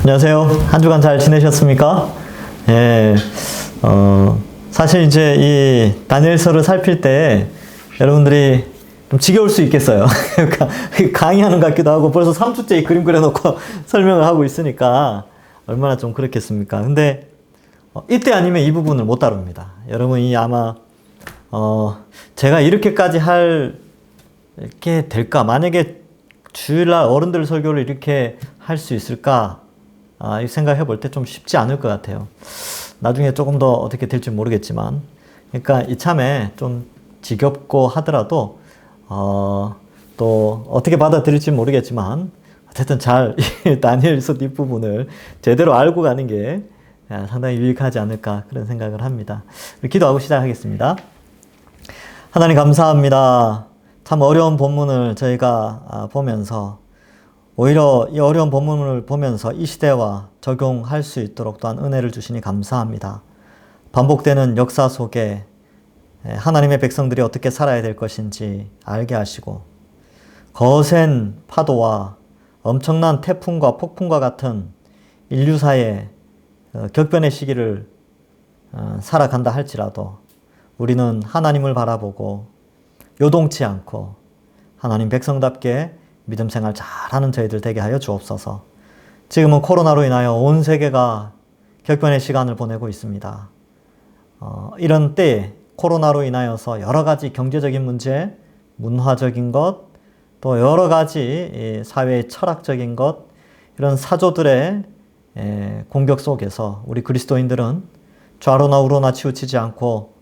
안녕하세요. 한 주간 잘 지내셨습니까? 예, 사실 이제 이 다니엘서를 살필 때 여러분들이 좀 지겨울 수 있겠어요. 그러니까 강의하는 것 같기도 하고 벌써 3주째 이 그림 그려놓고 설명을 하고 있으니까 얼마나 좀 그렇겠습니까? 근데 이때 아니면 이 부분을 못 다룹니다. 여러분이 아마 제가 이렇게까지 이렇게 될까? 만약에 주일날 어른들 설교를 이렇게 할 수 있을까? 이 생각해 볼 때 좀 쉽지 않을 것 같아요. 나중에 조금 더 어떻게 될지 모르겠지만, 그러니까 이참에 좀 지겹고 하더라도 또 어떻게 받아들일지 모르겠지만 어쨌든 잘 다니엘서 뒷부분을 제대로 알고 가는 게 상당히 유익하지 않을까 그런 생각을 합니다. 기도하고 시작하겠습니다. 하나님 감사합니다. 참 어려운 본문을 저희가 보면서 오히려 이 어려운 본문을 보면서 이 시대와 적용할 수 있도록 또한 은혜를 주시니 감사합니다. 반복되는 역사 속에 하나님의 백성들이 어떻게 살아야 될 것인지 알게 하시고 거센 파도와 엄청난 태풍과 폭풍과 같은 인류사의 격변의 시기를 살아간다 할지라도 우리는 하나님을 바라보고 요동치 않고 하나님 백성답게 믿음 생활 잘하는 저희들 되게 하여 주옵소서. 지금은 코로나로 인하여 온 세계가 격변의 시간을 보내고 있습니다. 이런 때에 코로나로 인하여서 여러 가지 경제적인 문제, 문화적인 것, 또 여러 가지 사회의 철학적인 것, 이런 사조들의 공격 속에서 우리 그리스도인들은 좌로나 우로나 치우치지 않고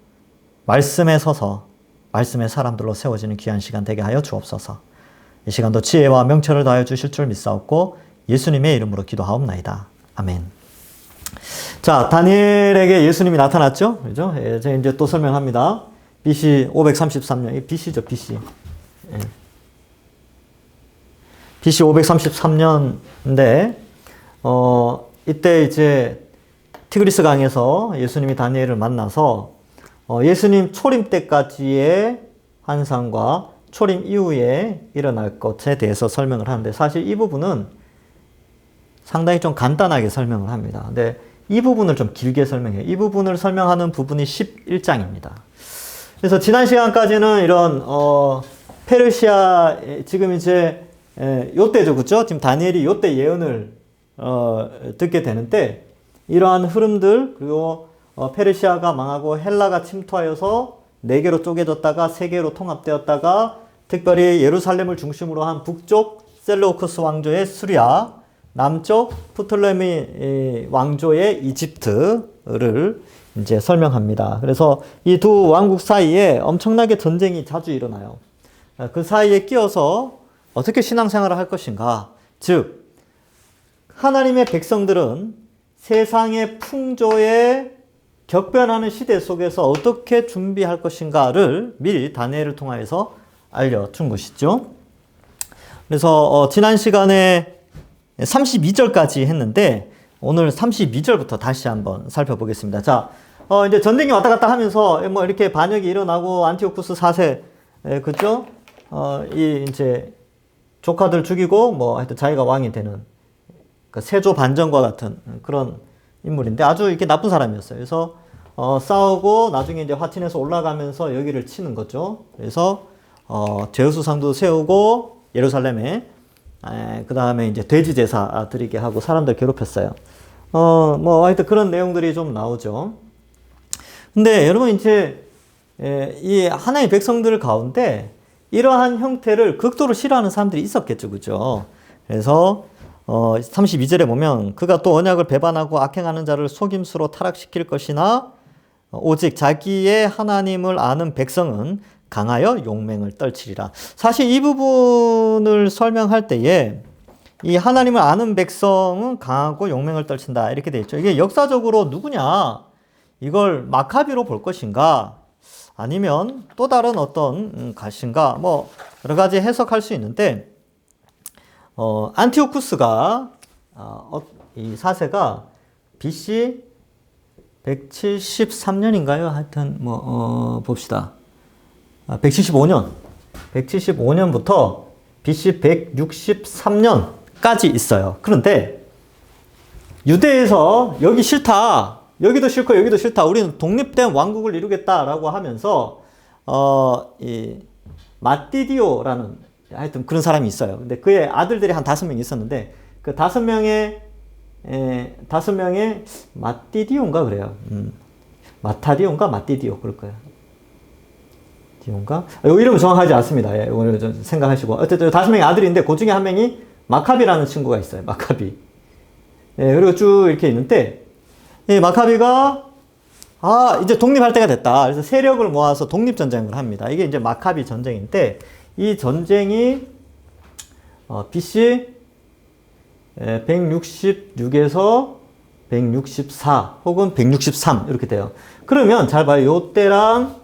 말씀에 서서 말씀의 사람들로 세워지는 귀한 시간 되게 하여 주옵소서. 이 시간도 지혜와 명철을 다하여 주실 줄 믿사옵고 예수님의 이름으로 기도하옵나이다. 아멘. 자, 다니엘에게 예수님이 나타났죠? 그죠? 제가 이제 또 설명합니다. BC 533년. 이 BC죠, BC. BC 533년인데, 이때 이제 티그리스 강에서 예수님이 다니엘을 만나서 예수님 초림 때까지의 환상과 초림 이후에 일어날 것에 대해서 설명을 하는데 사실 이 부분은 상당히 좀 간단하게 설명을 합니다. 근데 이 부분을 좀 길게 설명해요. 이 부분을 설명하는 부분이 11장입니다. 그래서 지난 시간까지는 이런 페르시아 지금 이제 요때죠, 그렇죠? 지금 다니엘이 요때 예언을 듣게 되는데 이러한 흐름들 그리고 페르시아가 망하고 헬라가 침투하여서 4개로 쪼개졌다가 3개로 통합되었다가 특별히 예루살렘을 중심으로 한 북쪽 셀루쿠스 왕조의 수리아, 남쪽 프톨레미 왕조의 이집트를 이제 설명합니다. 그래서 이 두 왕국 사이에 엄청나게 전쟁이 자주 일어나요. 그 사이에 끼어서 어떻게 신앙생활을 할 것인가? 즉, 하나님의 백성들은 세상의 풍조에 격변하는 시대 속에서 어떻게 준비할 것인가를 미리 다니엘을 통하여서 알려준 것이죠. 그래서 지난 시간에 32절까지 했는데 오늘 32절부터 다시 한번 살펴보겠습니다. 자, 이제 전쟁이 왔다 갔다 하면서 뭐 이렇게 반역이 일어나고 안티오쿠스 4세, 그죠? 이 이제 조카들 죽이고 뭐 하여튼 자기가 왕이 되는 그 세조 반정과 같은 그런 인물인데 아주 이렇게 나쁜 사람이었어요. 그래서 싸우고 나중에 이제 화친에서 올라가면서 여기를 치는 거죠. 그래서 제우스상도 세우고 예루살렘에 그 다음에 이제 돼지 제사 드리게 하고 사람들 괴롭혔어요. 뭐 하여튼 그런 내용들이 좀 나오죠. 근데 여러분 이제 이 하나의 백성들 가운데 이러한 형태를 극도로 싫어하는 사람들이 있었겠죠, 그죠? 그래서 32절에 보면 그가 또 언약을 배반하고 악행하는 자를 속임수로 타락시킬 것이나 오직 자기의 하나님을 아는 백성은 강하여 용맹을 떨치리라. 사실 이 부분을 설명할 때에 이 하나님을 아는 백성은 강하고 용맹을 떨친다 이렇게 돼 있죠. 이게 역사적으로 누구냐? 이걸 마카비로 볼 것인가? 아니면 또 다른 어떤 것인가? 뭐 여러 가지 해석할 수 있는데 안티오쿠스가 이 4세가 BC 173년인가요? 하여튼 뭐 봅시다. 175년부터 BC 163년까지 있어요. 그런데 유대에서 여기 싫다. 여기도 싫고 여기도 싫다. 우리는 독립된 왕국을 이루겠다라고 하면서 이 마띠디오라는 하여튼 그런 사람이 있어요. 근데 그의 아들들이 한 5명 있었는데 그 5명의 마띠디오인가 그래요. 마타디오인가 마띠디오 그럴 거예요. 디온가? 이름은 정확하지 않습니다. 예, 오늘 좀 생각하시고 어쨌든 5명의 아들인데 그 중에 한 명이 마카비라는 친구가 있어요. 마카비. 예, 그리고 쭉 이렇게 있는데 이 마카비가 이제 독립할 때가 됐다. 그래서 세력을 모아서 독립전쟁을 합니다. 이게 이제 마카비 전쟁인데 이 전쟁이 BC 166에서 164 혹은 163 이렇게 돼요. 그러면 잘 봐요. 요때랑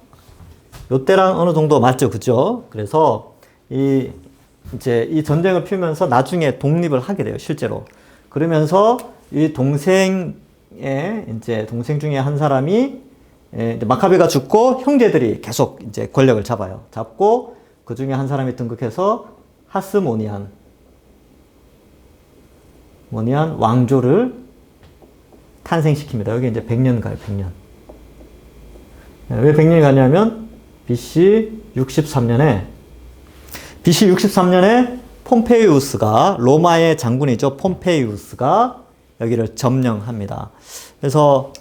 어느 정도 맞죠, 그죠? 그래서 이제 이 전쟁을 피우면서 나중에 독립을 하게 돼요, 실제로. 그러면서 이 동생 중에 한 사람이 마카베가 죽고 형제들이 계속 이제 권력을 잡고 그 중에 한 사람이 등극해서 하스모니안 왕조를 탄생시킵니다. 여기 이제 100년 가요, 100년. 왜 100년이 가냐면 BC 63년에 폼페이우스가 로마의 장군이죠. 폼페이우스가 여기를 점령합니다. 그래서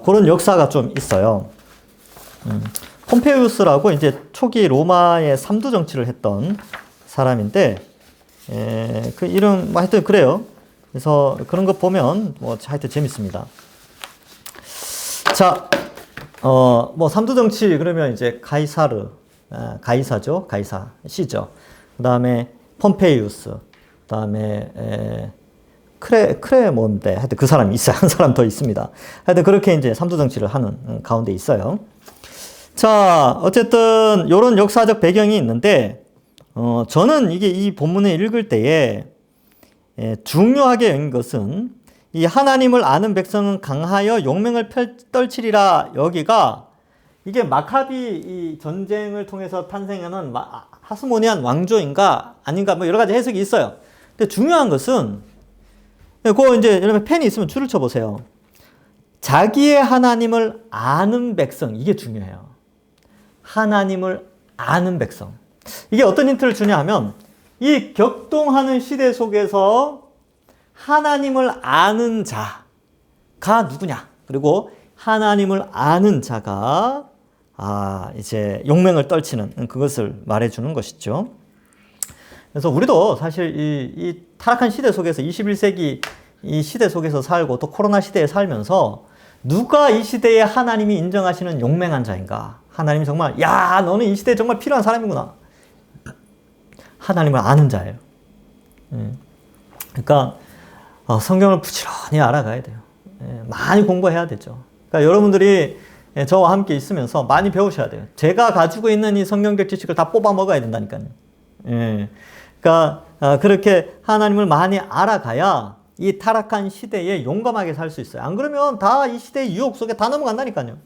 그런 역사가 좀 있어요. 폼페이우스라고 이제 초기 로마의 3두 정치를 했던 사람인데 그 이름 하여튼 그래요. 그래서 그런 거 보면 뭐 하여튼 재밌습니다. 자, 뭐 3두 정치 그러면 이제 가이사죠. 가이사 C죠. 그다음에 폼페이우스. 그다음에 크레몬데 하여튼 그 사람이 있어요. 한 사람 더 있습니다. 하여튼 그렇게 이제 3두 정치를 하는 가운데 있어요. 자, 어쨌든 요런 역사적 배경이 있는데 저는 이 본문을 읽을 때에 중요하게 여긴 것은 이 하나님을 아는 백성은 강하여 용맹을 떨치리라. 여기가 이게 마카비 이 전쟁을 통해서 탄생하는 하스모니안 왕조인가 아닌가 뭐 여러 가지 해석이 있어요. 근데 중요한 것은 그거 이제 여러분 펜이 있으면 줄을 쳐보세요. 자기의 하나님을 아는 백성, 이게 중요해요. 하나님을 아는 백성. 이게 어떤 힌트를 주냐 하면 이 격동하는 시대 속에서 하나님을 아는 자가 누구냐? 그리고 하나님을 아는 자가 이제 용맹을 떨치는 그것을 말해주는 것이죠. 그래서 우리도 사실 이 타락한 시대 속에서 21세기 이 시대 속에서 살고 또 코로나 시대에 살면서 누가 이 시대에 하나님이 인정하시는 용맹한 자인가? 하나님이 정말 너는 이 시대에 정말 필요한 사람이구나. 하나님을 아는 자예요. 그러니까 성경을 부지런히 알아가야 돼요. 많이 공부해야 되죠. 그러니까 여러분들이 저와 함께 있으면서 많이 배우셔야 돼요. 제가 가지고 있는 이 성경적 지식을 다 뽑아 먹어야 된다니까요. 그러니까 그렇게 하나님을 많이 알아가야 이 타락한 시대에 용감하게 살 수 있어요. 안 그러면 다 이 시대의 유혹 속에 다 넘어간다니까요.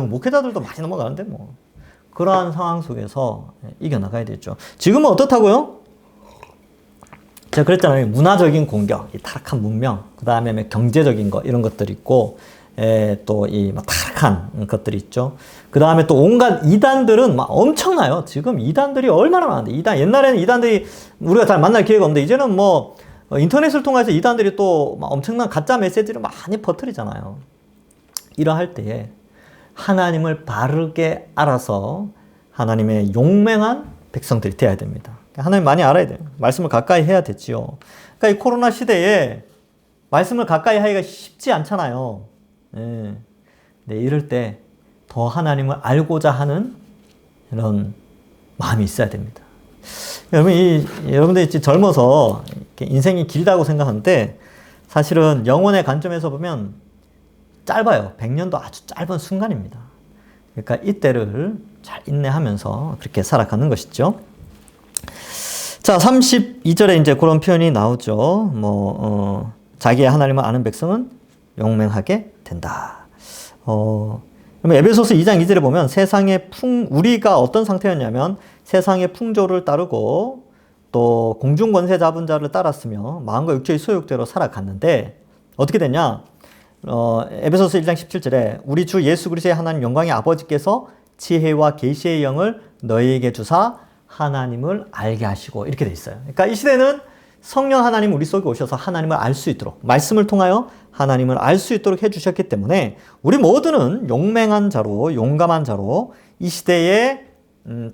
목회자들도 많이 넘어가는데 뭐. 그러한 상황 속에서 이겨나가야 되죠. 지금은 어떻다고요? 제가 그랬잖아요. 문화적인 공격, 이 타락한 문명, 그 다음에 경제적인 거, 이런 것들이 있고, 또 이 타락한 것들이 있죠. 그 다음에 또 온갖 이단들은 막 엄청나요. 지금 이단들이 얼마나 많은데. 옛날에는 이단들이 우리가 잘 만날 기회가 없는데, 이제는 뭐, 인터넷을 통해서 이단들이 또 막 엄청난 가짜 메시지를 많이 퍼뜨리잖아요. 이러할 때에 하나님을 바르게 알아서 하나님의 용맹한 백성들이 되어야 됩니다. 하나님 많이 알아야 돼요. 말씀을 가까이 해야 되지요. 그러니까 이 코로나 시대에 말씀을 가까이 하기가 쉽지 않잖아요. 네, 이럴 때 더 하나님을 알고자 하는 이런 마음이 있어야 됩니다. 여러분들이 젊어서 인생이 길다고 생각하는데 사실은 영혼의 관점에서 보면 짧아요. 100년도 아주 짧은 순간입니다. 그러니까 이때를 잘 인내하면서 그렇게 살아가는 것이죠. 자, 32절에 이제 그런 표현이 나오죠. 자기의 하나님을 아는 백성은 용맹하게 된다. 그러면 에베소서 2장 2절에 보면 우리가 어떤 상태였냐면 세상의 풍조를 따르고 또 공중 권세 잡은 자를 따랐으며 마음과 육체의 소욕대로 살아갔는데 어떻게 됐냐? 에베소서 1장 17절에 우리 주 예수 그리스도의 하나님 영광의 아버지께서 지혜와 계시의 영을 너희에게 주사 하나님을 알게 하시고 이렇게 돼 있어요. 그러니까 이 시대는 성령 하나님 우리 속에 오셔서 하나님을 알 수 있도록 말씀을 통하여 하나님을 알 수 있도록 해주셨기 때문에 우리 모두는 용맹한 자로 용감한 자로 이 시대에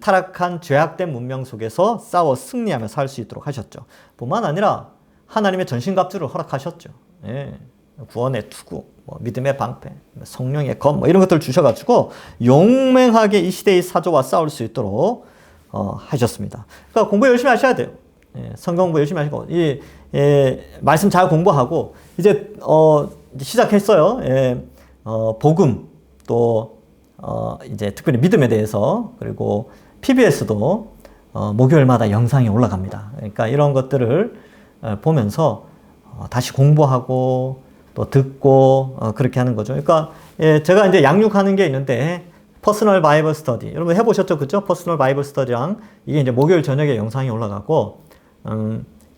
타락한 죄악된 문명 속에서 싸워 승리하며 살 수 있도록 하셨죠. 뿐만 아니라 하나님의 전신갑주를 허락하셨죠. 예. 구원의 투구, 믿음의 방패, 성령의 검 이런 것들을 주셔가지고 용맹하게 이 시대의 사조와 싸울 수 있도록 하셨습니다. 그러니까 공부 열심히 하셔야 돼요. 예, 성경 공부 열심히 하시고 말씀 잘 공부하고 이제 시작했어요. 예, 복음 또 이제 특별히 믿음에 대해서 그리고 PBS도 목요일마다 영상이 올라갑니다. 그러니까 이런 것들을 보면서 다시 공부하고 또 듣고 그렇게 하는 거죠. 그러니까 제가 이제 양육하는 게 있는데 퍼스널 바이블 스터디 여러분 해보셨죠, 그죠? 퍼스널 바이블 스터디랑 이게 이제 목요일 저녁에 영상이 올라가고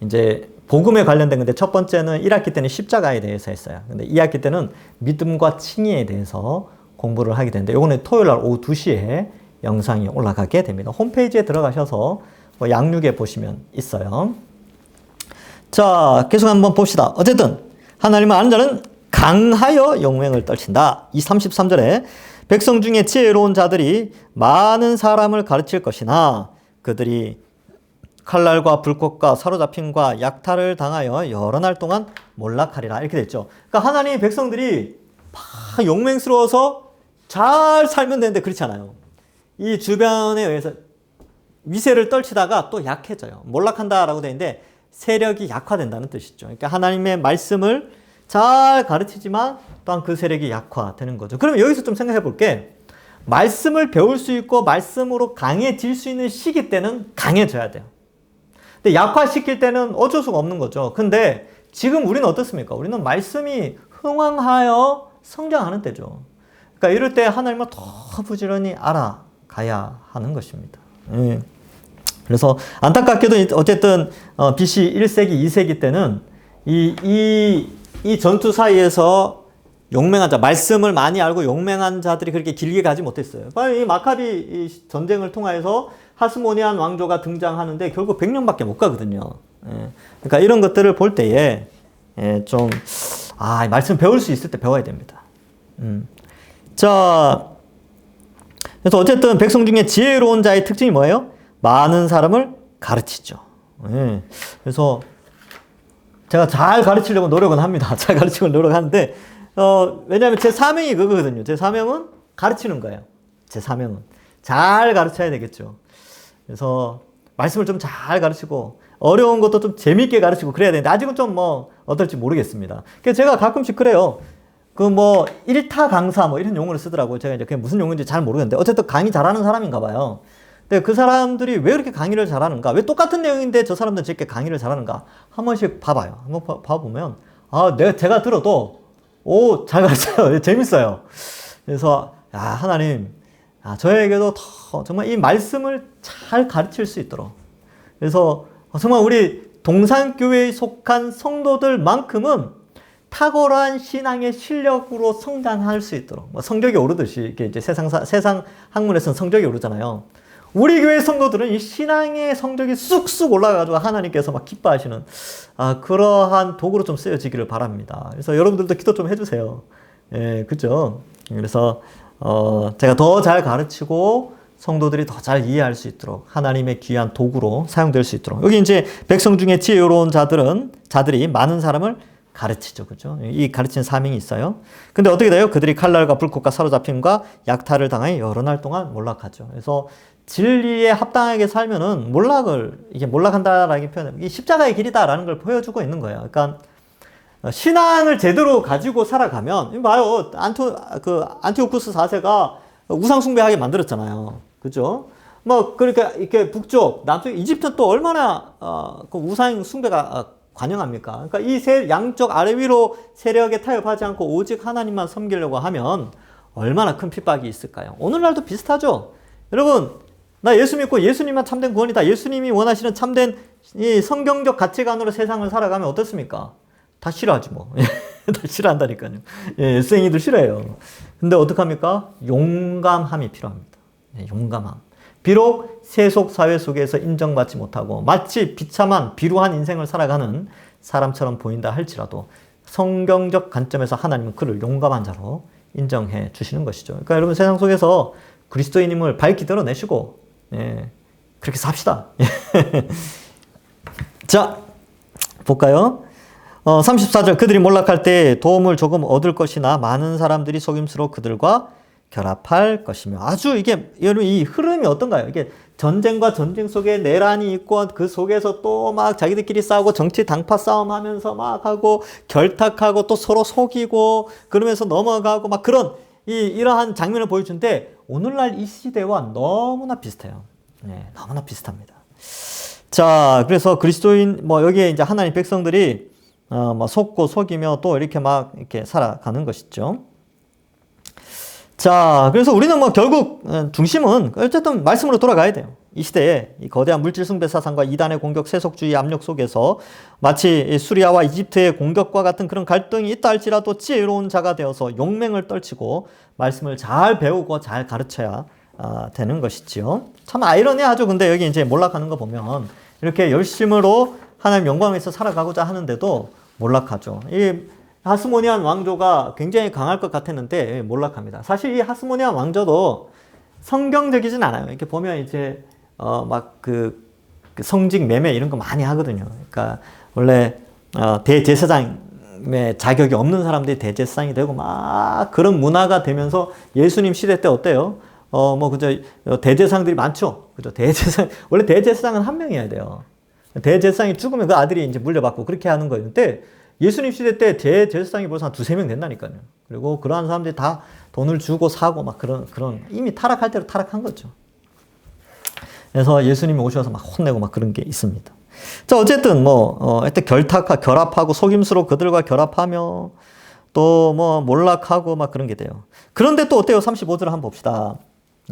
이제 복음에 관련된 건데 첫 번째는 1학기 때는 십자가에 대해서 했어요. 근데 2학기 때는 믿음과 칭의에 대해서 공부를 하게 되는데 요거는 토요일 날 오후 2시에 영상이 올라가게 됩니다. 홈페이지에 들어가셔서 양육에 보시면 있어요. 자, 계속 한번 봅시다. 어쨌든 하나님을 아는 자는 강하여 용맹을 떨친다. 이 33절에 백성 중에 지혜로운 자들이 많은 사람을 가르칠 것이나 그들이 칼날과 불꽃과 사로잡힘과 약탈을 당하여 여러 날 동안 몰락하리라. 이렇게 됐죠. 그러니까 하나님의 백성들이 막 용맹스러워서 잘 살면 되는데 그렇지 않아요. 이 주변에 의해서 위세를 떨치다가 또 약해져요. 몰락한다라고 되는데 세력이 약화된다는 뜻이죠. 그러니까 하나님의 말씀을 잘 가르치지만 또한 그 세력이 약화되는 거죠. 그러면 여기서 좀 생각해 볼게. 말씀을 배울 수 있고 말씀으로 강해질 수 있는 시기 때는 강해져야 돼요. 근데 약화시킬 때는 어쩔 수가 없는 거죠. 근데 지금 우리는 어떻습니까? 우리는 말씀이 흥왕하여 성장하는 때죠. 그러니까 이럴 때 하나님을 더 부지런히 알아가야 하는 것입니다. 그래서 안타깝게도 어쨌든 BC 1세기, 2세기 때는 이 전투 사이에서 용맹한 자, 말씀을 많이 알고 용맹한 자들이 그렇게 길게 가지 못했어요. 이 마카비 전쟁을 통해서 하스모니안 왕조가 등장하는데 결국 100년밖에 못 가거든요. 그러니까 이런 것들을 볼 때에 말씀 배울 수 있을 때 배워야 됩니다. 자, 그래서 어쨌든 백성 중에 지혜로운 자의 특징이 뭐예요? 많은 사람을 가르치죠. 그래서 제가 잘 가르치려고 노력은 합니다. 잘 가르치려고 노력하는데 왜냐하면 제 사명이 그거거든요. 제 사명은 가르치는 거예요. 제 사명은 잘 가르쳐야 되겠죠. 그래서 말씀을 좀 잘 가르치고 어려운 것도 좀 재미있게 가르치고 그래야 되는데 아직은 좀 어떨지 모르겠습니다. 그래서 제가 가끔씩 그래요. 1타 강사 이런 용어를 쓰더라고요. 제가 이제 그게 무슨 용어인지 잘 모르겠는데 어쨌든 강의 잘하는 사람인가 봐요. 근데 그 사람들이 왜 그렇게 강의를 잘하는가? 왜 똑같은 내용인데 저 사람들은 저렇게 강의를 잘하는가? 한 번씩 봐봐요. 한번 봐보면 제가 들어도 잘 가르쳐요. 재밌어요. 그래서 하나님 저에게도 더 정말 이 말씀을 잘 가르칠 수 있도록 그래서 정말 우리 동산교회에 속한 성도들만큼은 탁월한 신앙의 실력으로 성장할 수 있도록 성적이 오르듯이 이렇게 이제 세상 학문에서는 성적이 오르잖아요. 우리 교회 성도들은 이 신앙의 성적이 쑥쑥 올라가지고 하나님께서 막 기뻐하시는 그러한 도구로 좀 쓰여지기를 바랍니다. 그래서 여러분들도 기도 좀 해주세요. 예, 그죠? 그래서 제가 더 잘 가르치고 성도들이 더 잘 이해할 수 있도록 하나님의 귀한 도구로 사용될 수 있도록 여기 이제 백성 중에 지혜로운 자들이 많은 사람을 가르치죠. 그죠? 이 가르치는 사명이 있어요. 근데 어떻게 돼요? 그들이 칼날과 불꽃과 사로잡힘과 약탈을 당하여 여러 날 동안 몰락하죠. 그래서 진리에 합당하게 살면은 몰락한다라는 표현은 이 십자가의 길이다라는 걸 보여주고 있는 거예요. 그러니까 신앙을 제대로 가지고 살아가면 봐요. 안티오쿠스 4세가 우상 숭배하게 만들었잖아요. 그죠? 그러니까 이렇게 북쪽, 남쪽 이집트는 또 얼마나 그 우상 숭배가 관영합니까? 그러니까 이 양쪽 아래 위로 세력에 타협하지 않고 오직 하나님만 섬기려고 하면 얼마나 큰 핍박이 있을까요? 오늘날도 비슷하죠? 여러분, 나 예수 믿고 예수님만 참된 구원이다. 예수님이 원하시는 참된 이 성경적 가치관으로 세상을 살아가면 어떻습니까? 다 싫어하지 뭐. 다 싫어한다니까요. 예, 쌩이들 싫어해요. 근데 어떡합니까? 용감함이 필요합니다. 예, 용감함. 비록 세속 사회 속에서 인정받지 못하고 마치 비참한 비루한 인생을 살아가는 사람처럼 보인다 할지라도 성경적 관점에서 하나님은 그를 용감한 자로 인정해 주시는 것이죠. 그러니까 여러분 세상 속에서 그리스도인임을 밝히 드러내시고 예, 그렇게 삽시다. 자, 볼까요? 34절 그들이 몰락할 때 도움을 조금 얻을 것이나 많은 사람들이 속임수로 그들과 결합할 것이며 아주 이게 여러분 이 흐름이 어떤가요? 이게 전쟁과 전쟁 속에 내란이 있고 그 속에서 또 막 자기들끼리 싸우고 정치 당파 싸움하면서 막 하고 결탁하고 또 서로 속이고 그러면서 넘어가고 막 그런 이러한 장면을 보여주는데 오늘날 이 시대와 너무나 비슷해요. 네, 너무나 비슷합니다. 자, 그래서 그리스도인 뭐 여기에 이제 하나님 백성들이 뭐 속고 속이며 또 이렇게 막 이렇게 살아가는 것이죠. 자, 그래서 우리는 뭐 결국 중심은 어쨌든 말씀으로 돌아가야 돼요. 이 시대에 이 거대한 물질 숭배 사상과 이단의 공격, 세속주의 압력 속에서 마치 수리아와 이집트의 공격과 같은 그런 갈등이 있다 할지라도 지혜로운 자가 되어서 용맹을 떨치고 말씀을 잘 배우고 잘 가르쳐야 되는 것이지요. 참 아이러니하죠. 근데 여기 이제 몰락하는 거 보면 이렇게 열심으로 하나님 영광에서 살아가고자 하는데도 몰락하죠. 이 하스모니안 왕조가 굉장히 강할 것 같았는데 몰락합니다. 사실 이 하스모니안 왕조도 성경적이진 않아요. 이렇게 보면 이제 막 그 성직 매매 이런 거 많이 하거든요. 그러니까 원래 대제사장의 자격이 없는 사람들이 대제사장이 되고 막 그런 문화가 되면서 예수님 시대 때 어때요? 뭐 그저 대제사장들이 많죠. 그죠? 원래 대제사장은 한 명이어야 돼요. 대제사장이 죽으면 그 아들이 이제 물려받고 그렇게 하는 거였는데 예수님 시대 때 대제사장이 벌써 한 두세 명 된다니까요. 그리고 그러한 사람들이 다 돈을 주고 사고 막 그런 이미 타락할 대로 타락한 거죠. 그래서 예수님이 오셔서 막 혼내고 막 그런 게 있습니다. 자, 어쨌든 하여튼 결합하고 속임수로 그들과 결합하며 또 뭐 몰락하고 막 그런 게 돼요. 그런데 또 어때요? 35절을 한번 봅시다.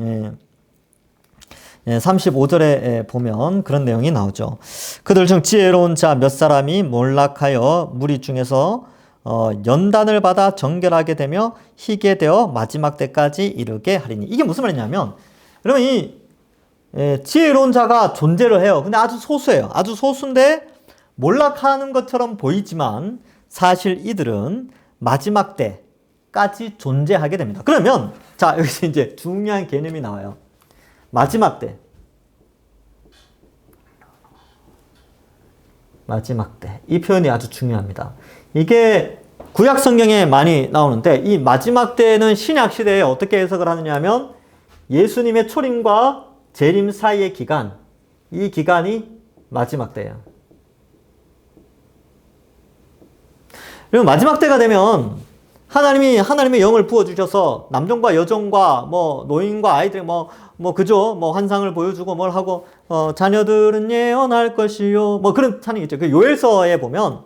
예. 35절에 보면 그런 내용이 나오죠. 그들 중 지혜로운 자 몇 사람이 몰락하여 무리 중에서 연단을 받아 정결하게 되며 희게 되어 마지막 때까지 이르게 하리니. 이게 무슨 말이냐면 여러분 이 지혜로운 자가 존재를 해요. 근데 아주 소수예요. 아주 소수인데 몰락하는 것처럼 보이지만 사실 이들은 마지막 때까지 존재하게 됩니다. 그러면 자 여기서 이제 중요한 개념이 나와요. 마지막 때. 마지막 때. 이 표현이 아주 중요합니다. 이게 구약 성경에 많이 나오는데 이 마지막 때는 신약 시대에 어떻게 해석을 하느냐 하면 예수님의 초림과 재림 사이의 기간, 이 기간이 마지막 때예요. 그리고 마지막 때가 되면 하나님이 하나님의 영을 부어주셔서 남종과 여종과 뭐 노인과 아이들 그죠? 환상을 보여주고 뭘 하고, 자녀들은 예언할 것이요. 뭐 그런 찬양이 있죠. 그 요엘서에 보면,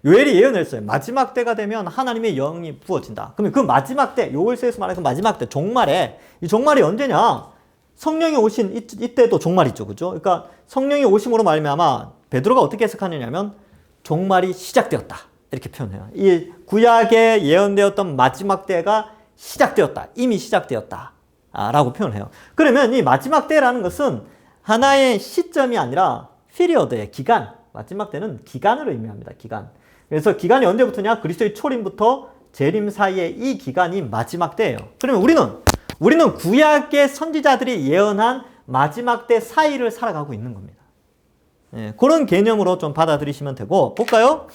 요엘이 예언했어요. 마지막 때가 되면 하나님의 영이 부어진다. 그러면 그 마지막 때, 요엘서에서 말하는 그 마지막 때, 종말에, 이 종말이 언제냐? 성령이 오신 이때도 종말이죠. 그죠? 그러니까 성령이 오심으로 말미암아 베드로가 어떻게 해석하느냐면, 종말이 시작되었다. 이렇게 표현해요. 이 구약에 예언되었던 마지막 때가 시작되었다. 이미 시작되었다. 라고 표현해요. 그러면 이 마지막 때라는 것은 하나의 시점이 아니라 피리어드의 기간. 마지막 때는 기간을 의미합니다. 기간. 그래서 기간이 언제부터냐? 그리스도의 초림부터 재림 사이의 이 기간이 마지막 때예요. 그러면 우리는 구약의 선지자들이 예언한 마지막 때 사이를 살아가고 있는 겁니다. 예, 그런 개념으로 좀 받아들이시면 되고 볼까요?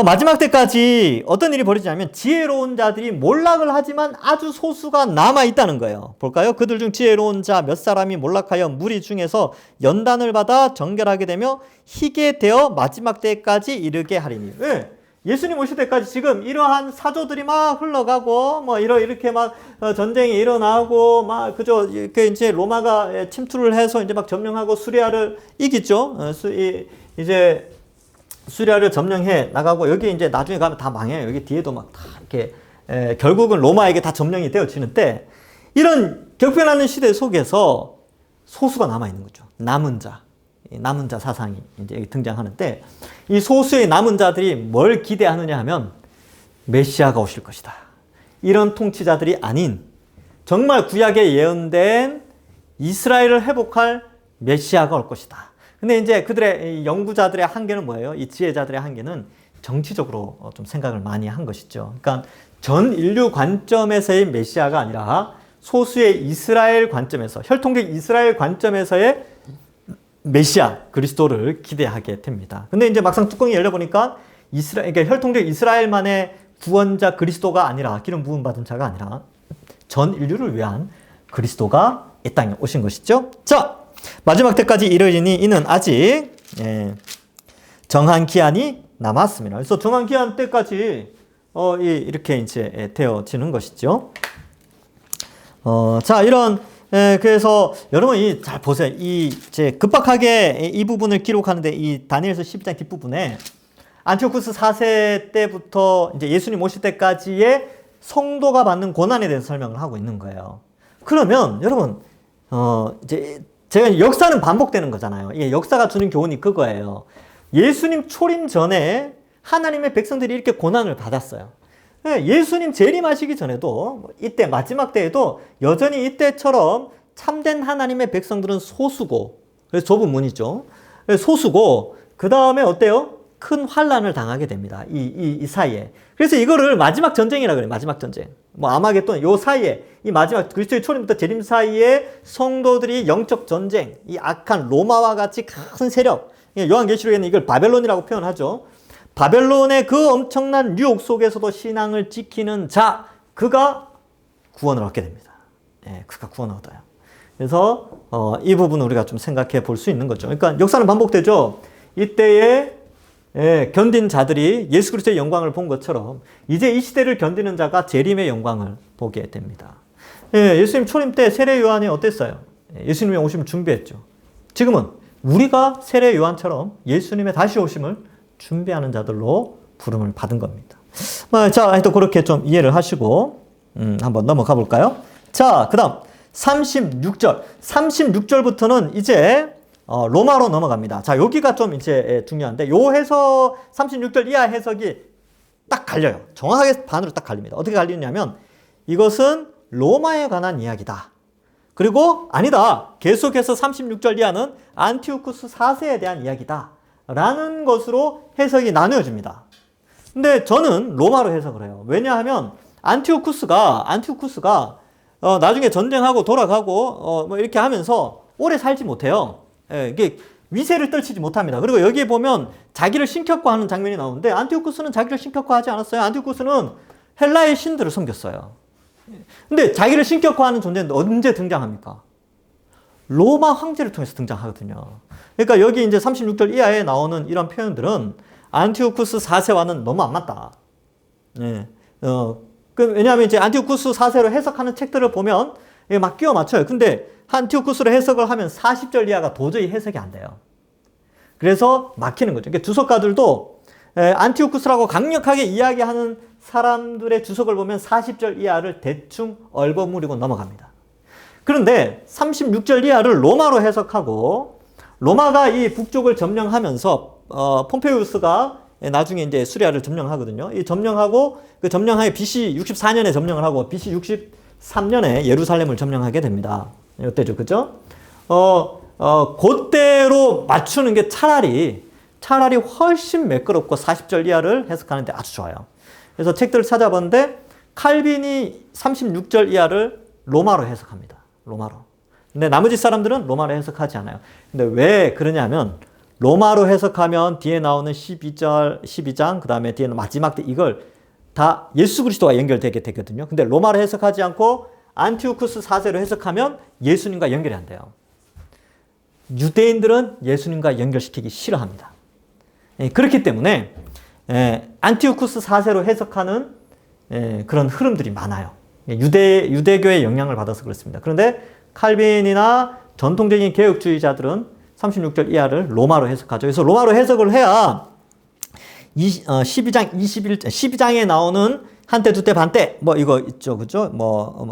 마지막 때까지 어떤 일이 벌어지냐면 지혜로운 자들이 몰락을 하지만 아주 소수가 남아있다는 거예요. 볼까요? 그들 중 지혜로운 자 몇 사람이 몰락하여 무리 중에서 연단을 받아 정결하게 되며 희게 되어 마지막 때까지 이르게 하리니. 네. 예수님 오실 때까지 지금 이러한 사조들이 막 흘러가고 이렇게 막 전쟁이 일어나고 막 그죠? 이렇게 이제 로마가 침투를 해서 이제 막 점령하고 수리아를 이기죠. 이제 수리아를 점령해 나가고 여기 이제 나중에 가면 다 망해요. 여기 뒤에도 막 다 이렇게 결국은 로마에게 다 점령이 되어지는데 이런 격변하는 시대 속에서 소수가 남아있는 거죠. 남은 자 사상이 이제 등장하는데, 이 소수의 남은 자들이 뭘 기대하느냐 하면 메시아가 오실 것이다. 이런 통치자들이 아닌 정말 구약에 예언된 이스라엘을 회복할 메시아가 올 것이다. 근데 이제 그들의 연구자들의 한계는 뭐예요? 이 지혜자들의 한계는 정치적으로 좀 생각을 많이 한 것이죠. 그러니까 전 인류 관점에서의 메시아가 아니라 소수의 이스라엘 관점에서, 혈통적 이스라엘 관점에서의 메시아 그리스도를 기대하게 됩니다. 근데 이제 막상 뚜껑이 열려보니까 그러니까 혈통적 이스라엘만의 구원자 그리스도가 아니라, 기름 부음 받은 자가 아니라 전 인류를 위한 그리스도가 이 땅에 오신 것이죠. 자, 마지막 때까지 이르리니 이는 아직 정한 기한이 남았습니다. 그래서 정한 기한 때까지 이렇게 이제 되어지는 것이죠. 자, 이런 그래서 여러분 잘 보세요. 이제 급박하게 이 부분을 기록하는데, 이 다니엘서 12장 뒷부분에 안티오쿠스 4세 때부터 이제 예수님 오실 때까지의 성도가 받는 고난에 대해서 설명을 하고 있는 거예요. 그러면 여러분 이제 제가 역사는 반복되는 거잖아요. 이게 역사가 주는 교훈이 그거예요. 예수님 초림 전에 하나님의 백성들이 이렇게 고난을 받았어요. 예수님 재림하시기 전에도, 이때 마지막 때에도 여전히 이때처럼 참된 하나님의 백성들은 소수고, 그래서 좁은 문이죠. 소수고, 그 다음에 어때요? 큰 환란을 당하게 됩니다. 이 사이에. 그래서 이거를 마지막 전쟁이라 그래요. 마지막 전쟁. 뭐 아마겟돈 요 사이에, 이 마지막 그리스도의 초림부터 재림 사이에 성도들이 영적 전쟁, 이 악한 로마와 같이 큰 세력, 요한계시록에는 이걸 바벨론이라고 표현하죠. 바벨론의 그 엄청난 유혹 속에서도 신앙을 지키는 자, 그가 구원을 얻게 됩니다. 그가 구원을 얻어요. 그래서 이 부분을 우리가 좀 생각해 볼 수 있는 거죠. 그러니까 역사는 반복되죠. 이때에 견딘 자들이 예수 그리스도의 영광을 본 것처럼 이제 이 시대를 견디는 자가 재림의 영광을 보게 됩니다. 예수님 초림 때 세례 요한이 어땠어요? 예수님의 오심을 준비했죠. 지금은 우리가 세례 요한처럼 예수님의 다시 오심을 준비하는 자들로 부름을 받은 겁니다. 자, 하여튼 그렇게 좀 이해를 하시고 한번 넘어가 볼까요? 자, 그 다음 36절. 36절부터는 이제 로마로 넘어갑니다. 자, 여기가 좀 이제 중요한데, 요 해석, 36절 이하 해석이 딱 갈려요. 정확하게 반으로 딱 갈립니다. 어떻게 갈리냐면, 이것은 로마에 관한 이야기다. 그리고 아니다. 계속해서 36절 이하는 안티오쿠스 4세에 대한 이야기다. 라는 것으로 해석이 나누어집니다. 근데 저는 로마로 해석을 해요. 왜냐하면 안티오쿠스가 나중에 전쟁하고 돌아가고 뭐 이렇게 하면서 오래 살지 못해요. 이게 위세를 떨치지 못합니다. 그리고 여기에 보면 자기를 신격화하는 장면이 나오는데, 안티오쿠스는 자기를 신격화하지 않았어요. 안티오쿠스는 헬라의 신들을 섬겼어요. 근데 자기를 신격화하는 존재는 언제 등장합니까? 로마 황제를 통해서 등장하거든요. 그러니까 여기 이제 36절 이하에 나오는 이런 표현들은 안티오쿠스 4세와는 너무 안 맞다. 왜냐하면 이제 안티오쿠스 4세로 해석하는 책들을 보면 막 끼워 맞춰요. 근데 안티오쿠스로 해석을 하면 40절 이하가 도저히 해석이 안 돼요. 그래서 막히는 거죠. 그러니까 주석가들도 안티오쿠스라고 강력하게 이야기하는 사람들의 주석을 보면 40절 이하를 대충 얼버무리고 넘어갑니다. 그런데 36절 이하를 로마로 해석하고, 로마가 이 북쪽을 점령하면서 폼페이우스가 나중에 이제 수리아를 점령하거든요. 이 점령하고 그 점령하에 BC 64년에 점령을 하고 BC 63년에 예루살렘을 점령하게 됩니다. 이때죠, 그죠? 그때로 맞추는 게 차라리 훨씬 매끄럽고 40절 이하를 해석하는데 아주 좋아요. 그래서 책들을 찾아봤는데 칼빈이 36절 이하를 로마로 해석합니다. 로마로. 근데 나머지 사람들은 로마로 해석하지 않아요. 근데 왜 그러냐면, 로마로 해석하면 뒤에 나오는 12장, 그 다음에 뒤에는 마지막 때 이걸 다 예수 그리스도와 연결되게 되거든요. 근데 로마로 해석하지 않고 안티오쿠스 4세로 해석하면 예수님과 연결이 안 돼요. 유대인들은 예수님과 연결시키기 싫어합니다. 그렇기 때문에 안티오쿠스 4세로 해석하는 그런 흐름들이 많아요. 유대교의 영향을 받아서 그렇습니다. 그런데 칼빈이나 전통적인 개혁주의자들은 36절 이하를 로마로 해석하죠. 그래서 로마로 해석을 해야 12장에 나오는 한때, 두때, 반때, 뭐 이거 있죠. 그죠?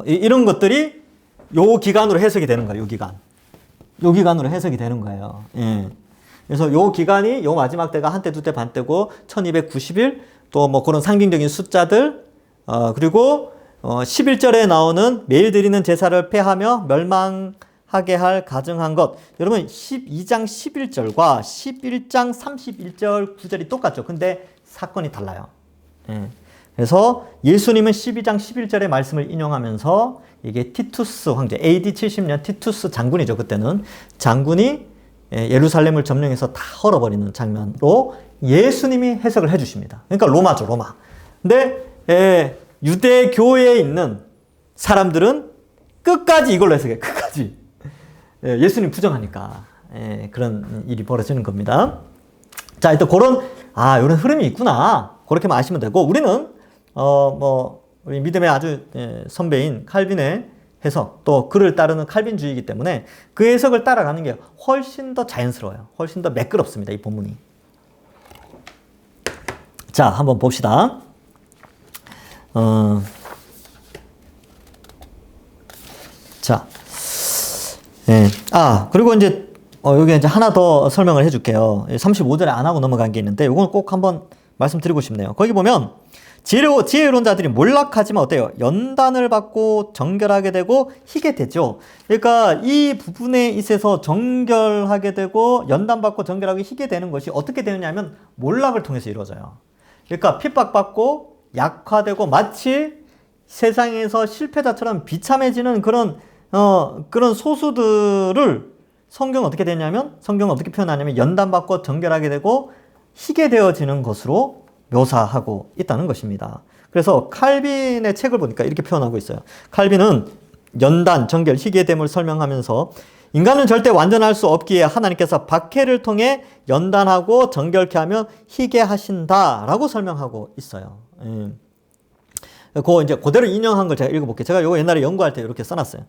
이런 것들이 요 기간으로 해석이 되는 거예요. 요 기간. 요 기간으로 해석이 되는 거예요. 예. 그래서 요 기간이 요 마지막 때가 한때, 두때, 반때고 1290일 또 뭐 그런 상징적인 숫자들 그리고 11절에 나오는 매일 드리는 제사를 폐하며 멸망하게 할 가증한 것. 여러분 12장 11절과 11장 31절 9절이 똑같죠. 근데 사건이 달라요. 예. 그래서 예수님은 12장 11절의 말씀을 인용하면서 이게 티투스 황제, AD 70년 티투스 장군이죠. 그때는 장군이 예루살렘을 점령해서 다 헐어버리는 장면으로 예수님이 해석을 해주십니다. 그러니까 로마죠, 로마. 근데 유대교에 있는 사람들은 끝까지 이걸로 해석해. 끝까지. 예수님 부정하니까 그런 일이 벌어지는 겁니다. 자, 일단 이런 흐름이 있구나. 그렇게만 아시면 되고, 우리는 우리 믿음의 아주 선배인 칼빈의 해석, 또 그를 따르는 칼빈주의이기 때문에 그 해석을 따라가는 게 훨씬 더 자연스러워요. 훨씬 더 매끄럽습니다, 이 본문이. 자, 한번 봅시다. 자, 그리고 이제 여기 이제 하나 더 설명을 해줄게요. 35절에 안 하고 넘어간 게 있는데, 이건 꼭 한번 말씀드리고 싶네요. 거기 보면 지혜로운 자들이 몰락하지만 어때요? 연단을 받고 정결하게 되고 희게 되죠. 그러니까 이 부분에 있어서 정결하게 되고 연단받고 정결하게 희게 되는 것이 어떻게 되느냐면 몰락을 통해서 이루어져요. 그러니까 핍박받고 약화되고 마치 세상에서 실패자처럼 비참해지는 그런 소수들을 성경은 어떻게 되냐면, 성경은 어떻게 표현하냐면 연단받고 정결하게 되고 희게 되어지는 것으로 묘사하고 있다는 것입니다. 그래서 칼빈의 책을 보니까 이렇게 표현하고 있어요. 칼빈은 연단, 정결, 희게 됨을 설명하면서 인간은 절대 완전할 수 없기에 하나님께서 박해를 통해 연단하고 정결케 하며 희게 하신다라고 설명하고 있어요. 이제 그대로 인용한 걸 제가 읽어볼게요. 제가 이거 옛날에 연구할 때 이렇게 써놨어요.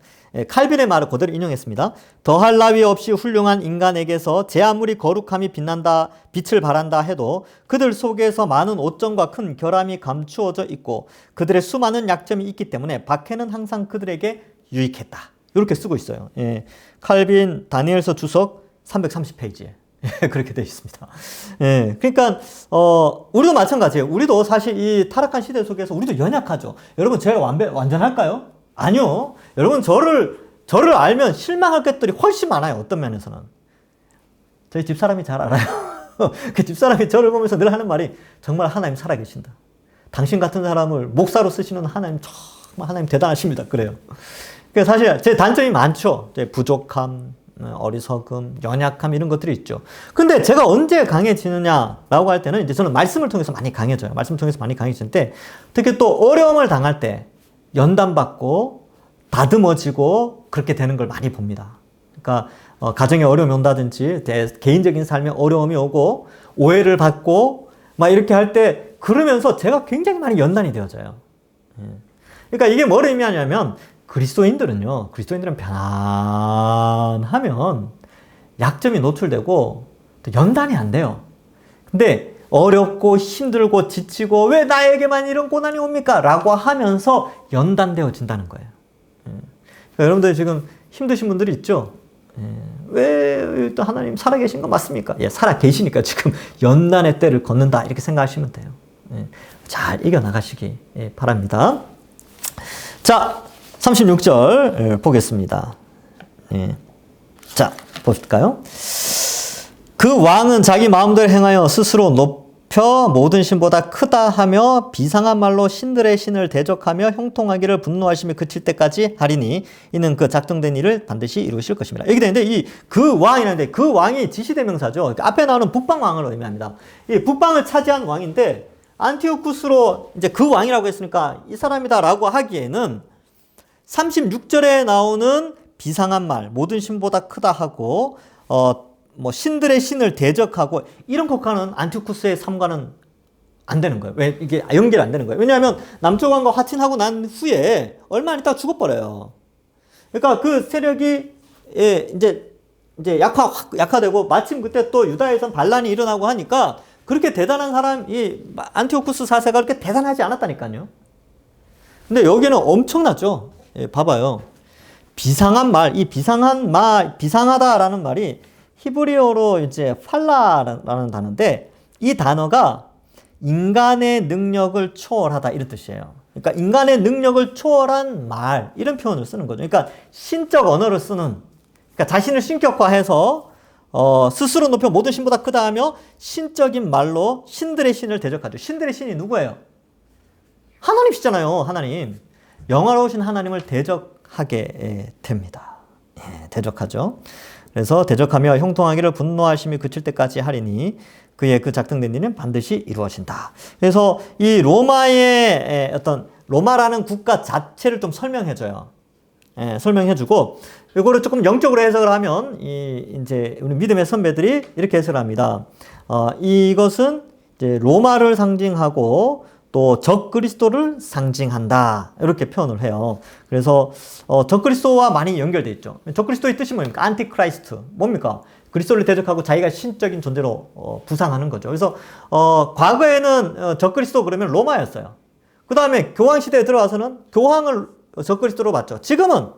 칼빈의 말을 그대로 인용했습니다. 더할 나위 없이 훌륭한 인간에게서 제 아무리 거룩함이 빛을 발한다 해도 그들 속에서 많은 오점과 큰 결함이 감추어져 있고 그들의 수많은 약점이 있기 때문에 박해는 항상 그들에게 유익했다. 이렇게 쓰고 있어요. 칼빈 다니엘서 주석 330페이지에. 그렇게 되어 있습니다. 그러니까 우리도 마찬가지예요. 우리도 사실 이 타락한 시대 속에서 우리도 연약하죠. 여러분 제가 완전할까요? 아니요. 여러분 저를 알면 실망할 것들이 훨씬 많아요. 어떤 면에서는. 저희 집사람이 잘 알아요. 그 집사람이 저를 보면서 늘 하는 말이 정말 하나님 살아계신다. 당신 같은 사람을 목사로 쓰시는 하나님 정말 하나님 대단하십니다. 그래요. 그래서 사실 제 단점이 많죠. 제 부족함, 어리석음, 연약함 이런 것들이 있죠. 근데 제가 언제 강해지느냐라고 할 때는 이제 저는 말씀을 통해서 많이 강해져요. 말씀을 통해서 많이 강해지는데 특히 또 어려움을 당할 때 연단받고 다듬어지고 그렇게 되는 걸 많이 봅니다. 그러니까 가정에 어려움이 온다든지 개인적인 삶에 어려움이 오고 오해를 받고 막 이렇게 할 때 그러면서 제가 굉장히 많이 연단이 되어져요. 그러니까 이게 뭘 의미하냐면 그리스도인들은 편안하면 약점이 노출되고 연단이 안 돼요. 근데 어렵고 힘들고 지치고 왜 나에게만 이런 고난이 옵니까? 라고 하면서 연단되어진다는 거예요. 그러니까 여러분들 지금 힘드신 분들이 있죠? 왜 또 하나님 살아계신 거 맞습니까? 살아계시니까 지금 연단의 때를 걷는다 이렇게 생각하시면 돼요. 잘 이겨나가시기 바랍니다. 자, 36절 보겠습니다. 자, 볼까요? 그 왕은 자기 마음대로 행하여 스스로 높여 모든 신보다 크다 하며 비상한 말로 신들의 신을 대적하며 형통하기를 분노하시며 그칠 때까지 하리니 이는 그 작정된 일을 반드시 이루실 것입니다. 여기 되는데 그 왕이라는데 그 왕이 지시대명사죠. 앞에 나오는 북방왕을 의미합니다. 이 북방을 차지한 왕인데 안티오쿠스로 이제 그 왕이라고 했으니까 이 사람이다라고 하기에는 36절에 나오는 비상한 말, 모든 신보다 크다 하고, 신들의 신을 대적하고, 이런 것과는 안티오쿠스의 삶과는 안 되는 거예요. 왜? 이게 연결이 안 되는 거예요. 왜냐하면 남쪽 왕과 화친하고 난 후에 얼마 안 있다가 죽어버려요. 그러니까 그 세력이, 이제 약화되고, 마침 그때 또 유다에선 반란이 일어나고 하니까, 그렇게 대단한 이 안티오쿠스 4세가 그렇게 대단하지 않았다니까요. 근데 여기는 엄청났죠. 봐봐요. 비상한 말, 이 비상하다라는 말이 히브리어로 이제 팔라라는 단어인데, 이 단어가 인간의 능력을 초월하다 이런 뜻이에요. 그러니까 인간의 능력을 초월한 말, 이런 표현을 쓰는 거죠. 그러니까 신적 언어를 쓰는, 그러니까 자신을 신격화해서 스스로 높여 모든 신보다 크다 하며 신적인 말로 신들의 신을 대적하죠. 신들의 신이 누구예요? 하나님이시잖아요. 하나님. 영화로우신 하나님을 대적하게 됩니다. 예, 대적하죠. 그래서 대적하며 형통하기를 분노하심이 그칠 때까지 하리니 그의 그 작정된 일은 반드시 이루어진다. 그래서 이 로마의 어떤 로마라는 국가 자체를 좀 설명해줘요. 예, 설명해주고 이거를 조금 영적으로 해석을 하면 이제 우리 믿음의 선배들이 이렇게 해석을 합니다. 이것은 이제 로마를 상징하고 또 적그리스도를 상징한다. 이렇게 표현을 해요. 그래서 적그리스도와 많이 연결되어 있죠. 적그리스도의 뜻이 뭡니까? 안티크라이스트. 뭡니까? 그리스도를 대적하고 자기가 신적인 존재로 부상하는 거죠. 그래서 과거에는 적그리스도 그러면 로마였어요. 그 다음에 교황시대에 들어와서는 교황을 적그리스도로 봤죠. 지금은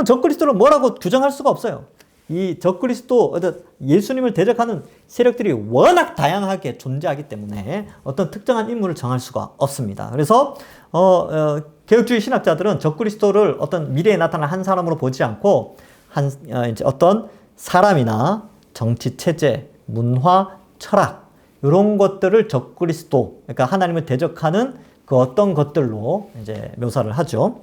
적그리스도를 뭐라고 규정할 수가 없어요. 이 적그리스도, 예수님을 대적하는 세력들이 워낙 다양하게 존재하기 때문에 어떤 특정한 인물을 정할 수가 없습니다. 그래서 개혁주의 신학자들은 적그리스도를 어떤 미래에 나타날 한 사람으로 보지 않고 이제 어떤 사람이나 정치 체제, 문화, 철학 이런 것들을 적그리스도, 그러니까 하나님을 대적하는 그 어떤 것들로 이제 묘사를 하죠.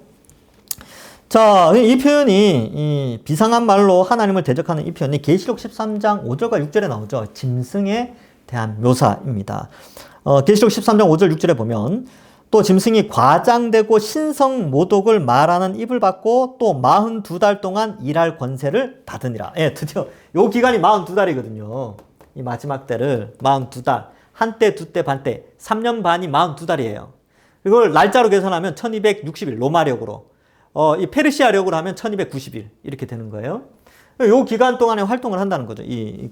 자, 이 표현이, 이 비상한 말로 하나님을 대적하는 이 표현이 계시록 13장 5절과 6절에 나오죠. 짐승에 대한 묘사입니다. 계시록 13장 5절 6절에 보면 또 짐승이 과장되고 신성 모독을 말하는 입을 받고 또 42달 동안 일할 권세를 받으니라. 예, 드디어 요 기간이 42달이거든요. 이 마지막 때를 42달. 한 때, 두 때, 반 때. 3년 반이 42달이에요. 이걸 날짜로 계산하면 1260일 로마력으로. 이 페르시아력으로 하면 1290일 이렇게 되는 거예요. 요 기간 동안에 활동을 한다는 거죠.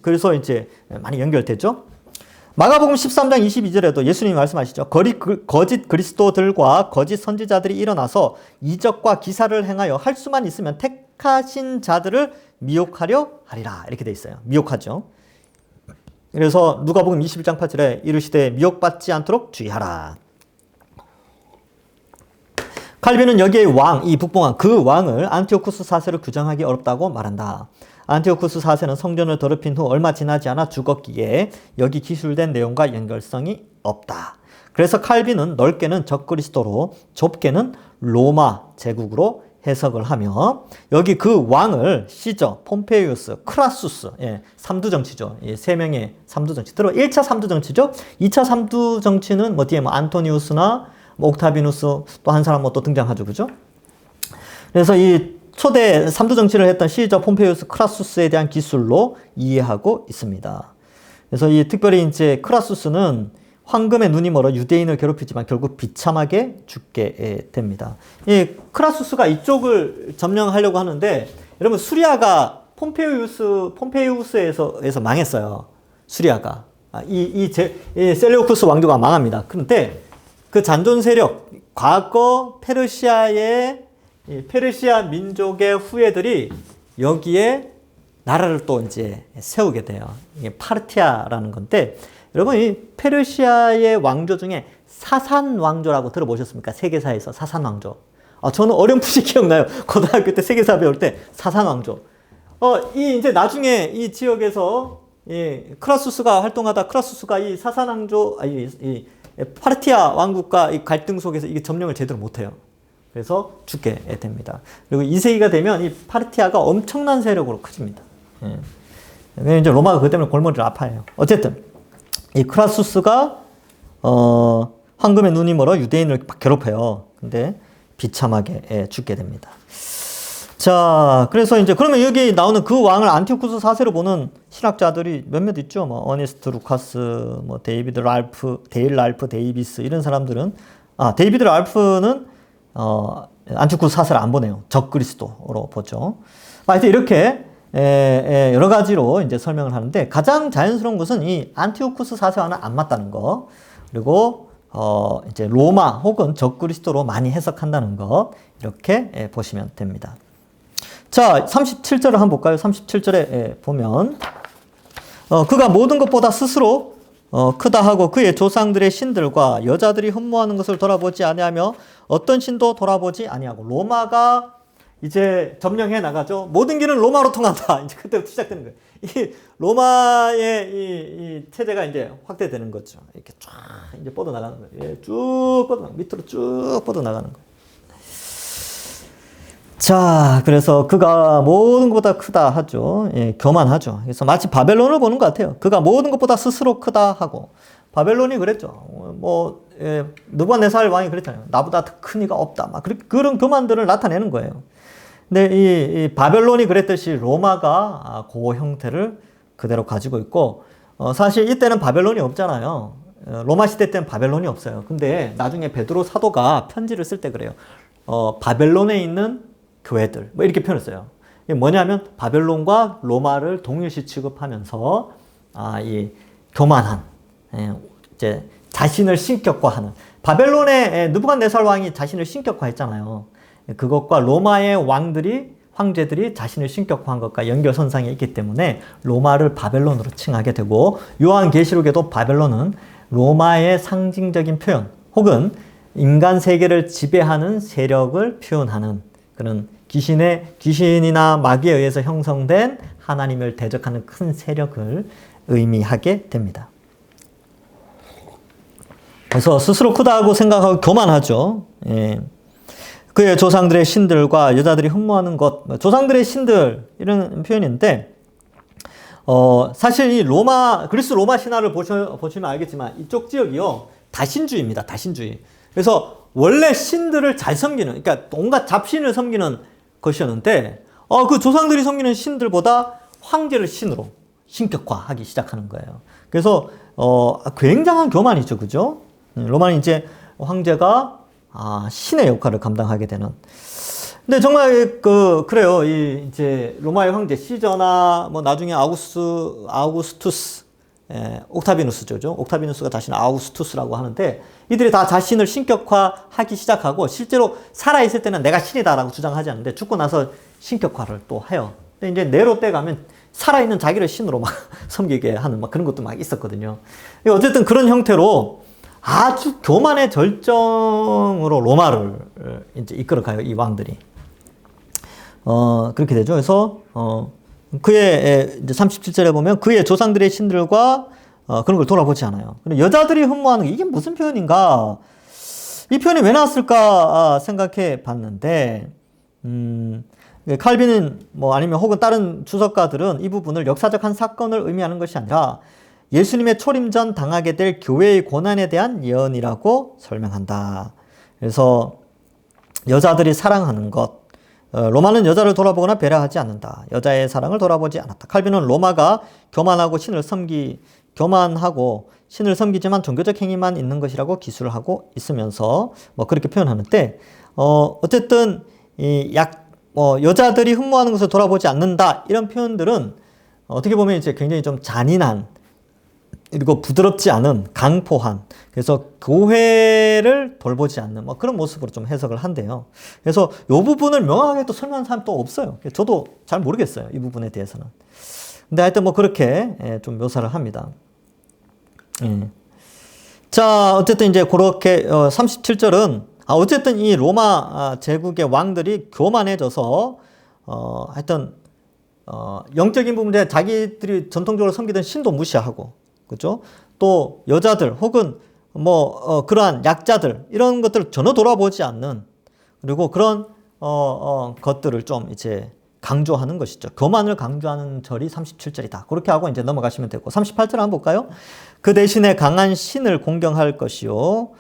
그래서 이제 많이 연결되죠. 마가복음 13장 22절에도 예수님이 말씀하시죠. 거짓 그리스도들과 거짓 선지자들이 일어나서 이적과 기사를 행하여 할 수만 있으면 택하신 자들을 미혹하려 하리라. 이렇게 돼 있어요. 미혹하죠. 그래서 누가복음 21장 8절에 이르시되 미혹받지 않도록 주의하라. 칼빈은 여기에 이 북봉왕, 그 왕을 안티오쿠스 4세로 규정하기 어렵다고 말한다. 안티오쿠스 4세는 성전을 더럽힌 후 얼마 지나지 않아 죽었기에 여기 기술된 내용과 연결성이 없다. 그래서 칼빈은 넓게는 적그리스도로 좁게는 로마 제국으로 해석을 하며 여기 그 왕을 시저, 폼페이우스, 크라수스, 3두 정치죠. 3명의 3두 정치. 1차 3두 정치죠. 2차 3두 정치는 뒤에 안토니우스나 옥타비누스 또 한 사람 또 등장하죠. 그죠? 그래서 이 초대 3두 정치를 했던 시저, 폼페이우스, 크라수스에 대한 기술로 이해하고 있습니다. 그래서 이 특별히 이제 크라수스는 황금의 눈이 멀어 유대인을 괴롭히지만 결국 비참하게 죽게 됩니다. 이 크라수스가 이쪽을 점령하려고 하는데 여러분 수리아가 폼페이우스에서 망했어요. 수리아가. 이 셀레우쿠스 왕조가 망합니다. 그런데 그 잔존 세력, 과거 페르시아 민족의 후예들이 여기에 나라를 또 이제 세우게 돼요. 이게 파르티아라는 건데, 여러분 이 페르시아의 왕조 중에 사산 왕조라고 들어보셨습니까? 세계사에서 사산 왕조. 저는 어렴풋이 기억나요. 고등학교 때 세계사 배울 때 사산 왕조. 이제 나중에 이 지역에서 크라수스가 활동하다 크라수스가 이 사산 왕조, 파르티아 왕국과 이 갈등 속에서 이게 점령을 제대로 못해요. 그래서 죽게 됩니다. 그리고 2세기가 되면 이 파르티아가 엄청난 세력으로 커집니다. 이제 로마가 그 때문에 골머리를 아파해요. 어쨌든 이 크라수스가 황금의 눈이 멀어 유대인을 괴롭혀요. 근데 비참하게 죽게 됩니다. 자, 그래서 이제 그러면 여기 나오는 그 왕을 안티오쿠스 4세로 보는 신학자들이 몇몇 있죠. 어니스트 루카스, 데이비드 랄프, 데일 랄프 데이비스 이런 사람들은 데이비드 랄프는 안티오쿠스 4세를 안 보내요. 적그리스도로 보죠. 하여튼 이렇게 여러 가지로 이제 설명을 하는데 가장 자연스러운 것은 이 안티오쿠스 4세와는 안 맞다는 거. 그리고 이제 로마 혹은 적그리스도로 많이 해석한다는 거. 이렇게 보시면 됩니다. 자, 37절을 한번 볼까요? 37절에 보면 그가 모든 것보다 스스로 크다 하고 그의 조상들의 신들과 여자들이 흠모하는 것을 돌아보지 아니하며 어떤 신도 돌아보지 아니하고 로마가 이제 점령해 나가죠. 모든 길은 로마로 통한다. 이제 그때부터 시작되는 거예요. 이 로마의 이 체제가 이제 확대되는 거죠. 이렇게 쫙 이제 뻗어 나가는 거예요. 예, 쭉 뻗어 밑으로 쭉 뻗어 나가는 거예요. 자, 그래서 그가 모든 것보다 크다 하죠. 예, 교만하죠. 그래서 마치 바벨론을 보는 것 같아요. 그가 모든 것보다 스스로 크다 하고 바벨론이 그랬죠. 뭐 느부갓네살 왕이 그랬잖아요. 나보다 더 큰 이가 없다. 막 그런 교만들을 나타내는 거예요. 근데 이 바벨론이 그랬듯이 로마가 그 형태를 그대로 가지고 있고 사실 이때는 바벨론이 없잖아요. 로마 시대 때는 바벨론이 없어요. 근데 나중에 베드로 사도가 편지를 쓸 때 그래요. 바벨론에 있는 교회들 뭐 이렇게 표현을 써요. 이게 뭐냐면 바벨론과 로마를 동일시 취급하면서 이 교만한 이제 자신을 신격화하는 바벨론의 느부갓네살 왕이 자신을 신격화했잖아요. 그것과 로마의 황제들이 자신을 신격화한 것과 연결선상에 있기 때문에 로마를 바벨론으로 칭하게 되고 요한계시록에도 바벨론은 로마의 상징적인 표현 혹은 인간 세계를 지배하는 세력을 표현하는 그런 귀신이나 마귀에 의해서 형성된 하나님을 대적하는 큰 세력을 의미하게 됩니다. 그래서 스스로 크다고 생각하고 교만하죠. 예. 그의 조상들의 신들과 여자들이 흠모하는 것, 조상들의 신들 이런 표현인데 사실 이 그리스 로마 신화를 보시면 알겠지만 이쪽 지역이요 다신주의입니다. 다신주의. 그래서 원래 신들을 잘 섬기는, 그러니까 온갖 잡신을 섬기는 것이었는데 그 조상들이 섬기는 신들보다 황제를 신으로 신격화하기 시작하는 거예요. 그래서 굉장한 교만이죠, 그죠? 로마는 이제 황제가 신의 역할을 감당하게 되는. 근데 정말 그래요. 이제 로마의 황제 시저나 뭐 나중에 아우구스투스, 옥타비누스죠. 옥타비누스가 자신을 아우구스투스라고 하는데 이들이 다 자신을 신격화하기 시작하고 실제로 살아 있을 때는 내가 신이다라고 주장하지 않는데 죽고 나서 신격화를 또 해요. 근데 이제 네로 때 가면 살아 있는 자기를 신으로 막 섬기게 하는 막 그런 것도 막 있었거든요. 어쨌든 그런 형태로 아주 교만의 절정으로 로마를 이제 이끌어가요, 이 왕들이. 그렇게 되죠. 그래서, 그의, 이제 37절에 보면 그의 조상들의 신들과 그런 걸 돌아보지 않아요. 여자들이 흠모하는 게 이게 무슨 표현인가? 이 표현이 왜 나왔을까 생각해 봤는데, 칼빈은 뭐 아니면 혹은 다른 주석가들은 이 부분을 역사적 한 사건을 의미하는 것이 아니라 예수님의 초림 전 당하게 될 교회의 고난에 대한 예언이라고 설명한다. 그래서 여자들이 사랑하는 것, 로마는 여자를 돌아보거나 배려하지 않는다. 여자의 사랑을 돌아보지 않았다. 칼빈은 로마가 교만하고 신을 섬기지만 종교적 행위만 있는 것이라고 기술을 하고 있으면서 뭐 그렇게 표현하는데 어쨌든 여자들이 흠모하는 것을 돌아보지 않는다 이런 표현들은 어떻게 보면 이제 굉장히 좀 잔인한 그리고 부드럽지 않은 강포한 그래서 교회를 돌보지 않는 뭐 그런 모습으로 좀 해석을 한대요. 그래서 이 부분을 명확하게 또 설명하는 사람 또 없어요. 저도 잘 모르겠어요. 이 부분에 대해서는. 근데 하여튼 뭐 그렇게 좀 묘사를 합니다. 자, 어쨌든 이제 그렇게 37절은 어쨌든 이 로마 제국의 왕들이 교만해져서 하여튼 영적인 부분에 자기들이 전통적으로 섬기던 신도 무시하고 그죠? 또 여자들 혹은 뭐 그러한 약자들 이런 것들을 전혀 돌아보지 않는 그리고 그런 것들을 좀 이제 강조하는 것이죠. 교만을 강조하는 절이 37절이다. 그렇게 하고 이제 넘어가시면 되고 38절 한번 볼까요? 그 대신에 강한 신을 공경할 것이요.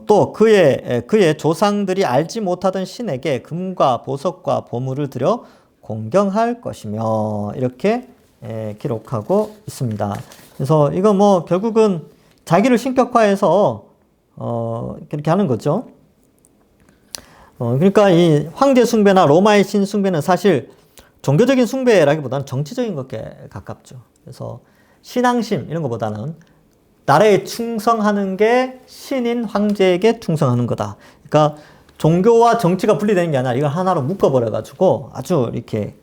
또 그의 조상들이 알지 못하던 신에게 금과 보석과 보물을 들여 공경할 것이며 이렇게 기록하고 있습니다. 그래서 이거 뭐 결국은 자기를 신격화해서 그렇게 하는 거죠. 그러니까 이 황제 숭배나 로마의 신 숭배는 사실 종교적인 숭배라기보다는 정치적인 것에 가깝죠. 그래서 신앙심 이런 것보다는 나라에 충성하는 게 신인 황제에게 충성하는 거다. 그러니까 종교와 정치가 분리되는 게 아니라 이걸 하나로 묶어버려가지고 아주 이렇게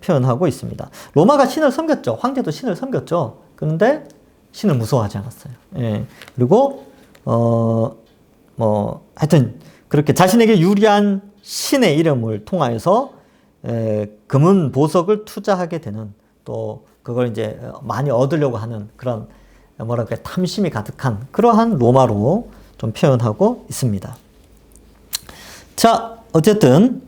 표현하고 있습니다. 로마가 신을 섬겼죠. 황제도 신을 섬겼죠. 그런데 신을 무서워하지 않았어요. 예. 그리고 하여튼 그렇게 자신에게 유리한 신의 이름을 통하여서 금은 보석을 투자하게 되는, 또 그걸 이제 많이 얻으려고 하는 그런 뭐랄까 탐심이 가득한 그러한 로마로 좀 표현하고 있습니다. 자, 어쨌든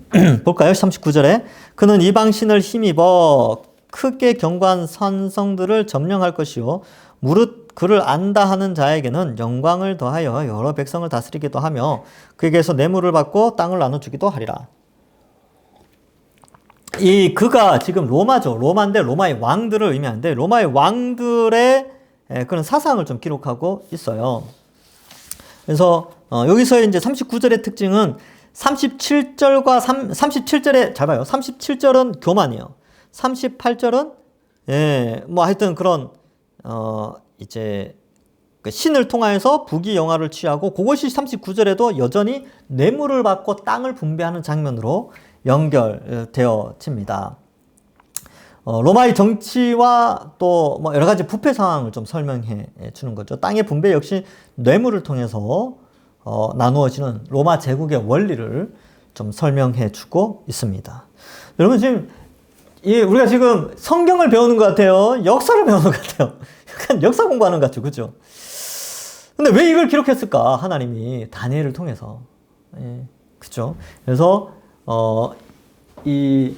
볼까요? 39절에 그는 이방신을 힘입어 크게 경고한 산성들을 점령할 것이요 무릇 그를 안다 하는 자에게는 영광을 더하여 여러 백성을 다스리기도 하며 그에게서 뇌물을 받고 땅을 나눠주기도 하리라. 이 그가 지금 로마죠. 로마인데 로마의 왕들을 의미하는데 로마의 왕들의 그런 사상을 좀 기록하고 있어요. 그래서 여기서 이제 39절의 특징은 37절과 37절에 잘 봐요. 37절은 교만이에요. 38절은 뭐 하여튼 그런 이제 신을 통하여서 부귀영화를 취하고, 그것이 39절에도 여전히 뇌물을 받고 땅을 분배하는 장면으로 연결되어집니다. 로마의 정치와 또 뭐 여러 가지 부패 상황을 좀 설명해 주는 거죠. 땅의 분배 역시 뇌물을 통해서 나누어지는 로마 제국의 원리를 좀 설명해 주고 있습니다. 여러분 지금 우리가 지금 성경을 배우는 것 같아요. 역사를 배우는 것 같아요. 약간 역사 공부하는 것 같죠. 그죠? 근데 왜 이걸 기록했을까? 하나님이 다니엘을 통해서. 그죠? 그래서 이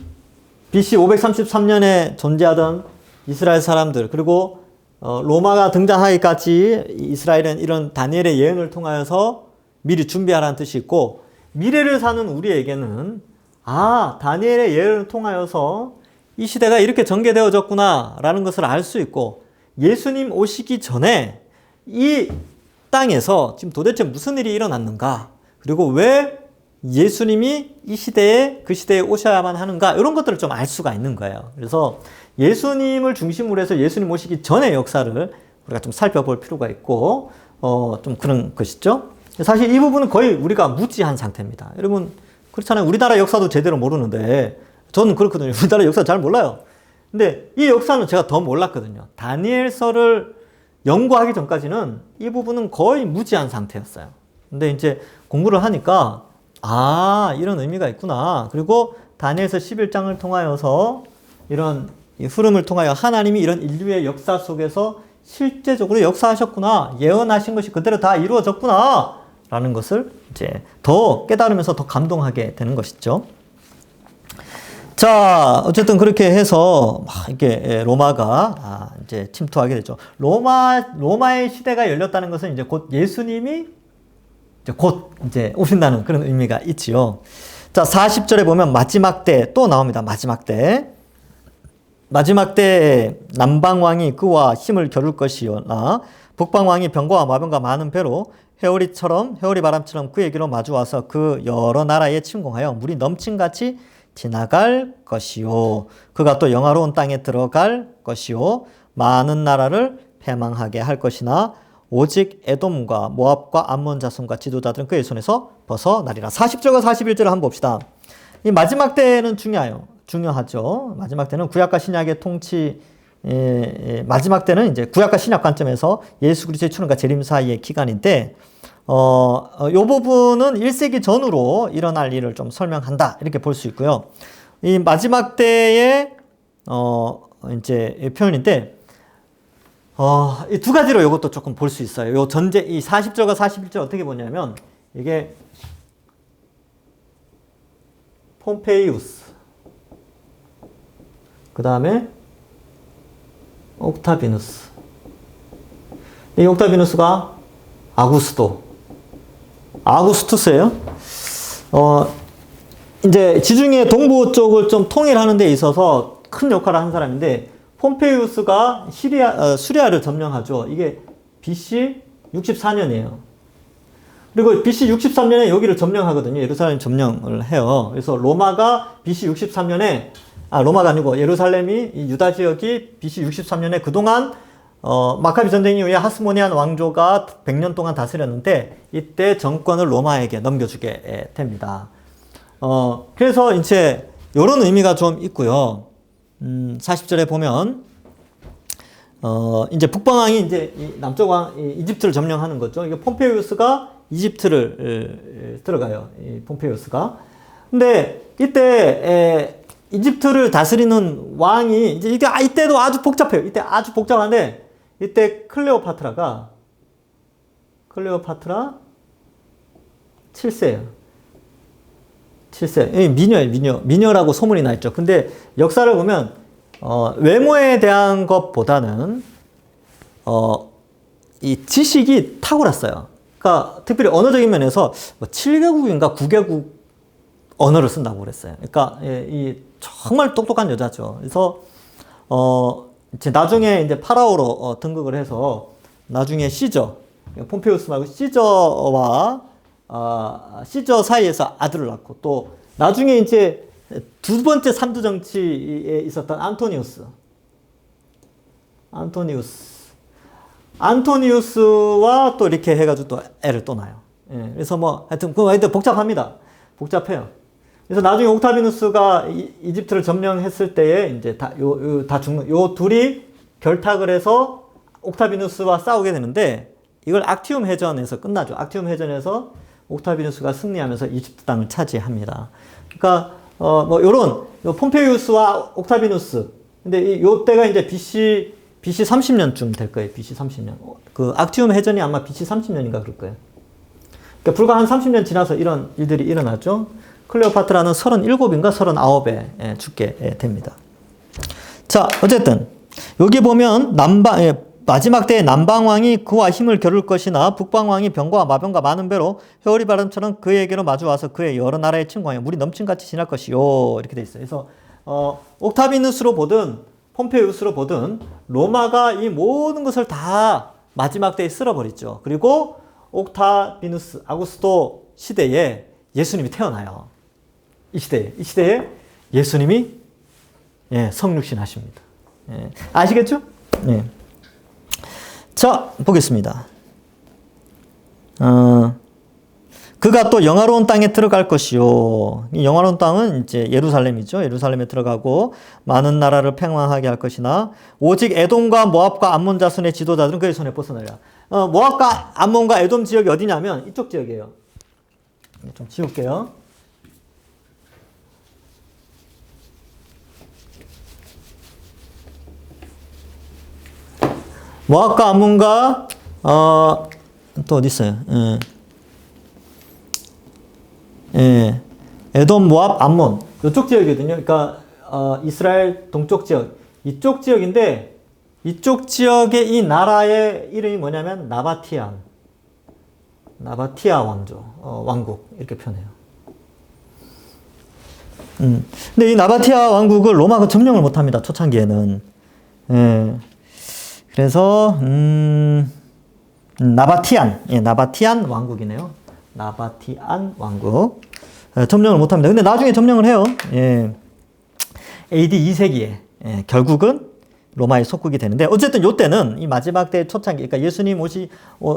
BC 533년에 존재하던 이스라엘 사람들, 그리고 로마가 등장하기까지 이스라엘은 이런 다니엘의 예언을 통하여서 미리 준비하라는 뜻이 있고, 미래를 사는 우리에게는 다니엘의 예언을 통하여서 이 시대가 이렇게 전개되어졌구나 라는 것을 알 수 있고, 예수님 오시기 전에 이 땅에서 지금 도대체 무슨 일이 일어났는가, 그리고 왜 예수님이 이 시대에 그 시대에 오셔야만 하는가, 이런 것들을 좀 알 수가 있는 거예요. 그래서 예수님을 중심으로 해서 예수님 오시기 전의 역사를 우리가 좀 살펴볼 필요가 있고 좀 그런 것이죠. 사실 이 부분은 거의 우리가 무지한 상태입니다. 여러분 그렇잖아요. 우리나라 역사도 제대로 모르는데, 저는 그렇거든요. 우리나라 역사 잘 몰라요. 근데 이 역사는 제가 더 몰랐거든요. 다니엘서를 연구하기 전까지는 이 부분은 거의 무지한 상태였어요. 근데 이제 공부를 하니까 이런 의미가 있구나. 그리고 다니엘서 11장을 통하여서 이런 이 흐름을 통하여 하나님이 이런 인류의 역사 속에서 실제적으로 역사하셨구나, 예언하신 것이 그대로 다 이루어졌구나 라는 것을 이제 더 깨달으면서 더 감동하게 되는 것이죠. 자, 어쨌든 그렇게 해서 이렇게 로마가 이제 침투하게 되죠. 로마의 시대가 열렸다는 것은 이제 곧 예수님이 곧 오신다는 그런 의미가 있지요. 자, 40절에 보면 마지막 때 또 나옵니다. 마지막 때 남방왕이 그와 힘을 겨룰 것이요나 북방왕이 병거와 마병과 많은 배로 회오리 바람처럼 그에게로 마주와서 그 여러 나라에 침공하여 물이 넘친같이 지나갈 것이요. 그가 또 영화로운 땅에 들어갈 것이요. 많은 나라를 패망하게 할 것이나 오직 에돔과 모압과 암몬 자손과 지도자들은 그의 손에서 벗어나리라. 40절과 41절을 한번 봅시다. 이 마지막 때는 중요하죠. 마지막 때는 구약과 신약의 통치, 마지막 때는 이제 구약과 신약 관점에서 예수 그리스도의 출현과 재림 사이의 기간인데, 요 부분은 1세기 전으로 일어날 일을 좀 설명한다, 이렇게 볼 수 있고요. 이 마지막 때의 이제 표현인데, 이 두 가지로 이것도 조금 볼 수 있어요. 요 이 40절과 41절 어떻게 보냐면, 이게 폼페이우스, 그 다음에 옥타비누스. 이 옥타비누스가 아구스투스예요. 이제 지중해 동부 쪽을 좀 통일하는 데 있어서 큰 역할을 한 사람인데, 폼페이우스가 수리아를 점령하죠. 이게 BC 64년이에요. 그리고 BC 63년에 여기를 점령하거든요. 예루살렘 점령을 해요. 그래서 로마가 BC 63년에 로마가 아니고 예루살렘이 이 유다 지역이 BC 63년에 그동안 마카비 전쟁 이후에 하스모니안 왕조가 100년 동안 다스렸는데 이때 정권을 로마에게 넘겨주게 됩니다. 그래서 이제 이런 의미가 좀 있고요. 40절에 보면 이제 북방왕이 이제 남쪽 왕 이집트를 점령하는 거죠. 이게 폼페이우스가 이집트를 들어가요. 이 폼페이우스가. 근데 이때 이집트를 다스리는 왕이 이제 이때도 아주 복잡해요. 이때 아주 복잡한데 이때 클레오파트라 7세예요. 7세. 미녀라고 소문이 나 있죠. 근데 역사를 보면 외모에 대한 것보다는 이 지식이 탁월했어요. 그러니까 특별히 언어적인 면에서 뭐 7개국인가 9개국 언어를 쓴다고 그랬어요. 그러니까 이 정말 똑똑한 여자죠. 그래서 이제 나중에 이제 파라오로 등극을 해서 나중에 시저, 폼페이우스 말고 시저와 시저 사이에서 아들을 낳고 또 나중에 이제 두 번째 삼두 정치에 있었던 안토니우스와 또 이렇게 해가지고 또 애를 또 낳아요. 예, 그래서 뭐 하여튼 복잡합니다. 복잡해요. 그래서 나중에 옥타비누스가 이집트를 점령했을 때에 이제 다 죽는, 요 둘이 결탁을 해서 옥타비누스와 싸우게 되는데 이걸 악티움 해전에서 끝나죠. 악티움 해전에서 옥타비누스가 승리하면서 이집트 땅을 차지합니다. 그러니까 뭐 요런 폼페이우스와 옥타비누스. 근데 요 때가 이제 BC 30년쯤 될 거예요. BC 30년. 그 악티움 해전이 아마 BC 30년인가 그럴 거예요. 그러니까 불과 한 30년 지나서 이런 일들이 일어났죠. 클레오파트라는 37인가 39에 죽게 됩니다. 자, 어쨌든 여기 보면 마지막 때에 남방왕이 그와 힘을 겨룰 것이나 북방왕이 병과 마병과 많은 배로 회오리 바람처럼 그에게로 마주와서 그의 여러 나라의 침공하여 물이 넘친같이 지날 것이요. 이렇게 돼 있어요. 그래서 옥타비누스로 보든 폼페이우스로 보든 로마가 이 모든 것을 다 마지막 때에 쓸어버리죠. 그리고 옥타비누스 아구스토 시대에 예수님이 태어나요. 이 시대에 예수님이 성육신 하십니다. 아시겠죠? 네. 자, 보겠습니다. 그가 또 영화로운 땅에 들어갈 것이요. 이 영화로운 땅은 이제 예루살렘이죠. 예루살렘에 들어가고 많은 나라를 팽왕하게 할 것이나 오직 에돔과 모압과 암몬 자손의 지도자들은 그의 손에 벗어나리라. 모압과 암몬과 에돔 지역이 어디냐면 이쪽 지역이에요. 좀 지울게요. 모압과 암몬과 또 어디 있어요? 에돔, 모압, 암몬 이쪽 지역이거든요. 그러니까 이스라엘 동쪽 지역 이쪽 지역인데 이쪽 지역의 이 나라의 이름이 뭐냐면 나바티아 왕국 이렇게 표현해요. 근데 이 나바티아 왕국을 로마가 점령을 못합니다. 초창기에는. 그래서 나바티안 왕국이네요. 나바티안 왕국 점령을 못합니다. 근데 나중에 점령을 해요. AD 2세기에 결국은 로마의 속국이 되는데 어쨌든 이때는 이 마지막 때 초창기, 그러니까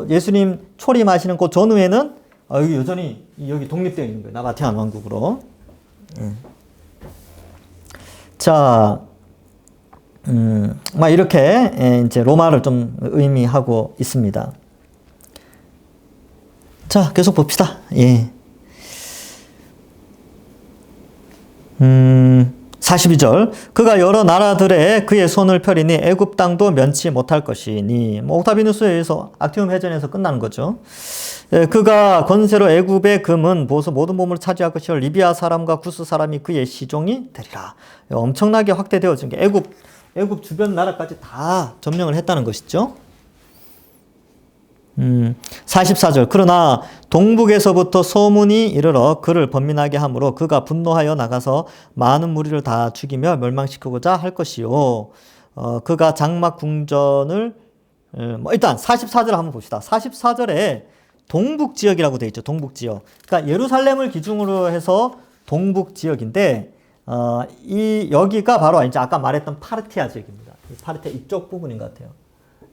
예수님 초림하시는 그 전후에는 여기 여전히 여기 독립되어 있는 거예요. 나바티안 왕국으로. 자. 막 이렇게 이제 로마를 좀 의미하고 있습니다. 자, 계속 봅시다. 42절. 그가 여러 나라들에 그의 손을 펴리니 애굽 땅도 면치 못할 것이니. 옥타비누스에 의해서 악티움 해전에서 끝나는 거죠. 그가 건세로 애굽의 금은 보수 모든 몸을 차지할 것이요 리비아 사람과 구스 사람이 그의 시종이 되리라. 엄청나게 확대되어진 게 애굽 주변 나라까지 다 점령을 했다는 것이죠. 44절. 그러나 동북에서부터 소문이 이르러 그를 번민하게 하므로 그가 분노하여 나가서 많은 무리를 다 죽이며 멸망시키고자 할 것이요. 그가 장막 궁전을 일단 44절 한번 봅시다. 44절에 동북 지역이라고 되어 있죠. 동북 지역. 그러니까 예루살렘을 기준으로 해서 동북 지역인데 여기가 바로 이제 아까 말했던 파르티아 지역입니다. 파르티아 이쪽 부분인 것 같아요.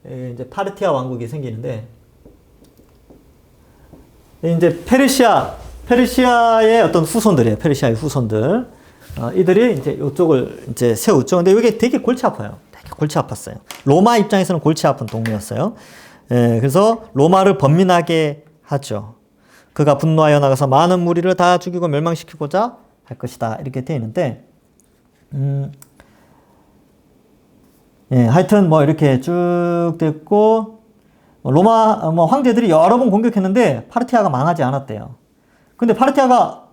이제 파르티아 왕국이 생기는데, 이제 페르시아의 어떤 후손들이에요. 페르시아의 후손들. 이들이 이제 이쪽을 이제 세웠죠. 근데 이게 되게 골치 아파요. 되게 골치 아팠어요. 로마 입장에서는 골치 아픈 동네였어요. 그래서 로마를 번민하게 하죠. 그가 분노하여 나가서 많은 무리를 다 죽이고 멸망시키고자 할 것이다. 이렇게 되어 있는데, 하여튼 뭐 이렇게 쭉 됐고, 로마 뭐 황제들이 여러 번 공격했는데 파르티아가 망하지 않았대요. 근데 파르티아가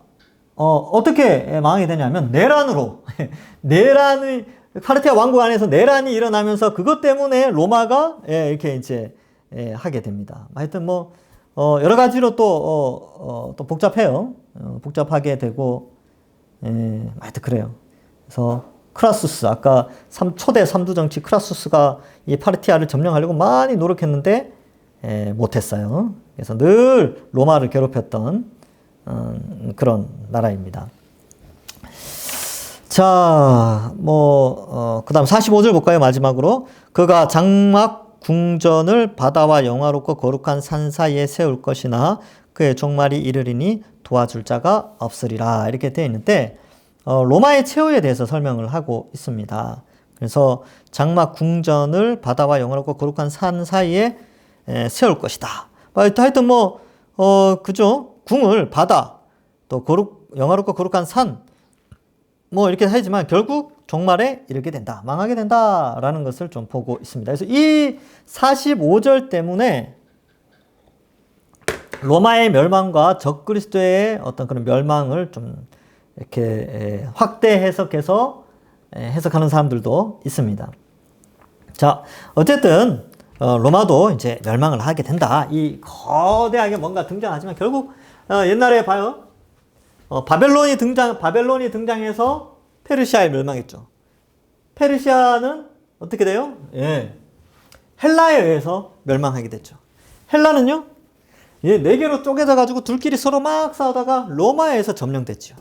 어떻게 망하게 되냐면 내란으로 파르티아 왕국 안에서 내란이 일어나면서 그것 때문에 로마가 이렇게 이제 하게 됩니다. 하여튼 뭐 여러 가지로 또 복잡해요. 복잡하게 되고, 하여튼 그래요. 그래서 크라수스, 아까 초대 삼두 정치 크라수스가 이 파르티아를 점령하려고 많이 노력했는데 못했어요. 그래서 늘 로마를 괴롭혔던 그런 나라입니다. 자, 그 다음 45절 볼까요? 마지막으로. 그가 장막 궁전을 바다와 영화롭고 거룩한 산 사이에 세울 것이나 그의 종말이 이르리니 도와줄 자가 없으리라. 이렇게 되어 있는데, 로마의 최후에 대해서 설명을 하고 있습니다. 그래서 장막 궁전을 바다와 영화롭고 거룩한 산 사이에 세울 것이다. 하여튼 그죠? 궁을 바다, 또 영화롭고 거룩한 산, 이렇게 하지만 결국 종말에 이르게 된다. 망하게 된다라는 것을 좀 보고 있습니다. 그래서 이 45절 때문에 로마의 멸망과 적그리스도의 어떤 그런 멸망을 좀 이렇게 확대 해석해서 해석하는 사람들도 있습니다. 자, 어쨌든 로마도 이제 멸망을 하게 된다. 이 거대하게 뭔가 등장하지만 결국 옛날에 봐요. 바벨론이 등장해서 페르시아에 멸망했죠. 페르시아는 어떻게 돼요? 헬라에 의해서 멸망하게 됐죠. 헬라는요, 네 개로 쪼개져 가지고 둘끼리 서로 막 싸우다가 로마에 의해서 점령됐죠.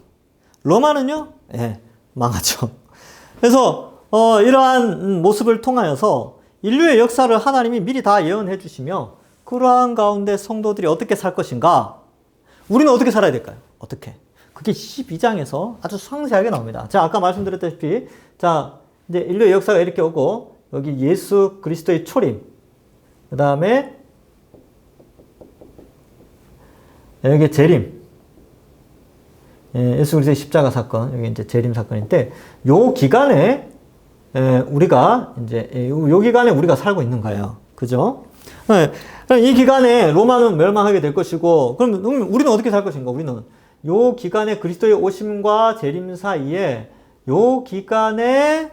로마는요, 망하죠. 그래서 이러한 모습을 통하여서 인류의 역사를 하나님이 미리 다 예언해 주시며 그러한 가운데 성도들이 어떻게 살 것인가? 우리는 어떻게 살아야 될까요? 어떻게? 그게 12장에서 아주 상세하게 나옵니다. 자, 아까 말씀드렸다시피, 자, 이제 인류의 역사가 이렇게 오고, 여기 예수 그리스도의 초림, 그 다음에, 여기 재림, 예수 그리스도의 십자가 사건, 여기 이제 재림 사건인데, 요 기간에, 우리가 살고 있는 거예요. 그죠? 이 기간에 로마는 멸망하게 될 것이고, 그럼 우리는 어떻게 살 것인가? 우리는 요 기간에 그리스도의 오심과 재림 사이에 요 기간에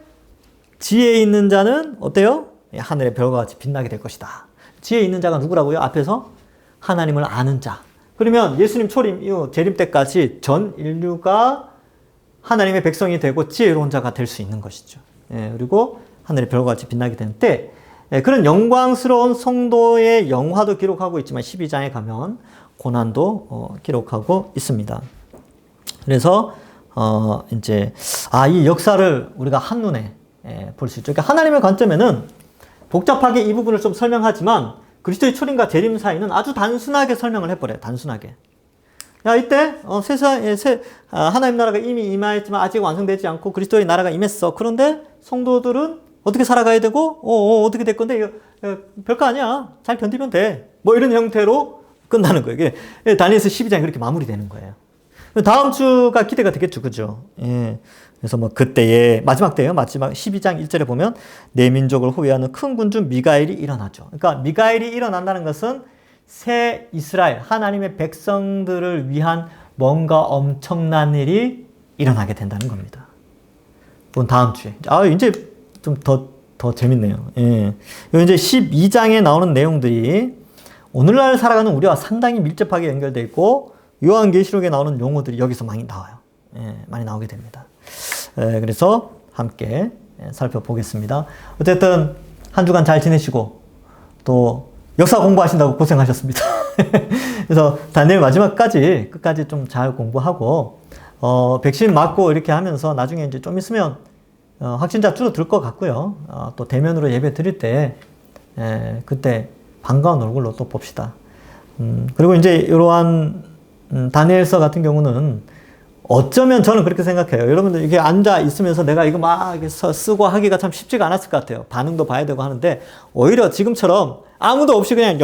지혜 있는 자는 어때요? 하늘의 별과 같이 빛나게 될 것이다. 지혜 있는 자가 누구라고요? 앞에서 하나님을 아는 자. 그러면 예수님 초림, 재림 때까지 전 인류가 하나님의 백성이 되고 지혜로운 자가 될 수 있는 것이죠. 그리고 하늘의 별과 같이 빛나게 되는 때, 그런 영광스러운 성도의 영화도 기록하고 있지만 12장에 가면 고난도 기록하고 있습니다. 그래서 이 역사를 우리가 한눈에 볼 수 있죠. 그러니까 하나님의 관점에는 복잡하게 이 부분을 좀 설명하지만 그리스도의 초림과 재림 사이는 아주 단순하게 설명을 해버려요. 단순하게. 이때 하나님 나라가 이미 임하였지만 아직 완성되지 않고 그리스도의 나라가 임했어. 그런데 성도들은 어떻게 살아가야 되고 어떻게 될 건데 이거 별거 아니야. 잘 견디면 돼. 이런 형태로 끝나는 거예요. 이게 다니엘서 12장이 그렇게 마무리되는 거예요. 다음 주가 기대가 되겠죠. 그죠? 그래서 그때에 마지막 때예요. 마지막 12장 1절에 보면 내 민족을 호위하는 큰 군주 미가엘이 일어나죠. 그러니까 미가엘이 일어난다는 것은 새 이스라엘, 하나님의 백성들을 위한 뭔가 엄청난 일이 일어나게 된다는 겁니다. 그건 다음 주에. 이제 좀 더 재밌네요. 이제 12장에 나오는 내용들이 오늘날 살아가는 우리와 상당히 밀접하게 연결되어 있고, 요한계시록에 나오는 용어들이 여기서 많이 나와요. 많이 나오게 됩니다. 그래서 함께 살펴보겠습니다. 어쨌든 한 주간 잘 지내시고, 또 역사 공부하신다고 고생하셨습니다. 그래서 다니엘 마지막까지 끝까지 좀 잘 공부하고, 백신 맞고 이렇게 하면서 나중에 이제 좀 있으면 확진자 줄어들 것 같고요. 또 대면으로 예배 드릴 때 그때 반가운 얼굴로 또 봅시다. 그리고 이제 이러한 다니엘서 같은 경우는 어쩌면 저는 그렇게 생각해요. 여러분들 이게 앉아 있으면서 내가 이거 막 쓰고 하기가 참 쉽지가 않았을 것 같아요. 반응도 봐야 되고 하는데 오히려 지금처럼 아무도 없이 그냥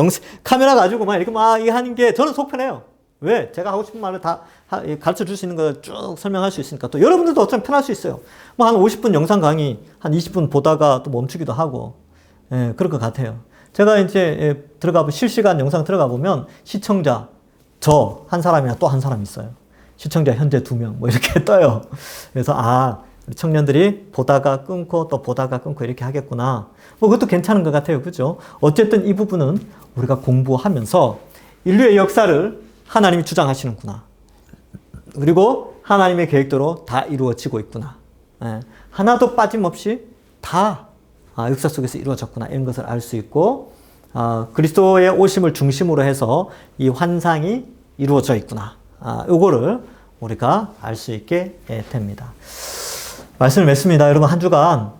카메라 가지고 막 이렇게 막 하는 게 저는 속 편해요. 왜? 제가 하고 싶은 말을 다 가르쳐 줄 수 있는 걸 쭉 설명할 수 있으니까. 또 여러분들도 어쩌면 편할 수 있어요. 뭐 한 50분 영상 강의 한 20분 보다가 또 멈추기도 하고. 그럴 것 같아요. 제가 이제 들어가 실시간 영상 들어가 보면 시청자 저 한 사람이나 또 한 사람 있어요. 시청자 현재 2명 뭐 이렇게 떠요. 그래서 우리 청년들이 보다가 끊고 또 보다가 끊고 이렇게 하겠구나. 뭐 그것도 괜찮은 것 같아요. 그죠? 어쨌든 이 부분은 우리가 공부하면서 인류의 역사를 하나님이 주장하시는구나. 그리고 하나님의 계획대로 다 이루어지고 있구나. 하나도 빠짐없이 다 역사 속에서 이루어졌구나. 이런 것을 알 수 있고 그리스도의 오심을 중심으로 해서 이 환상이 이루어져 있구나. 요거를 우리가 알 수 있게 됩니다. 말씀을 맺습니다. 여러분 한 주간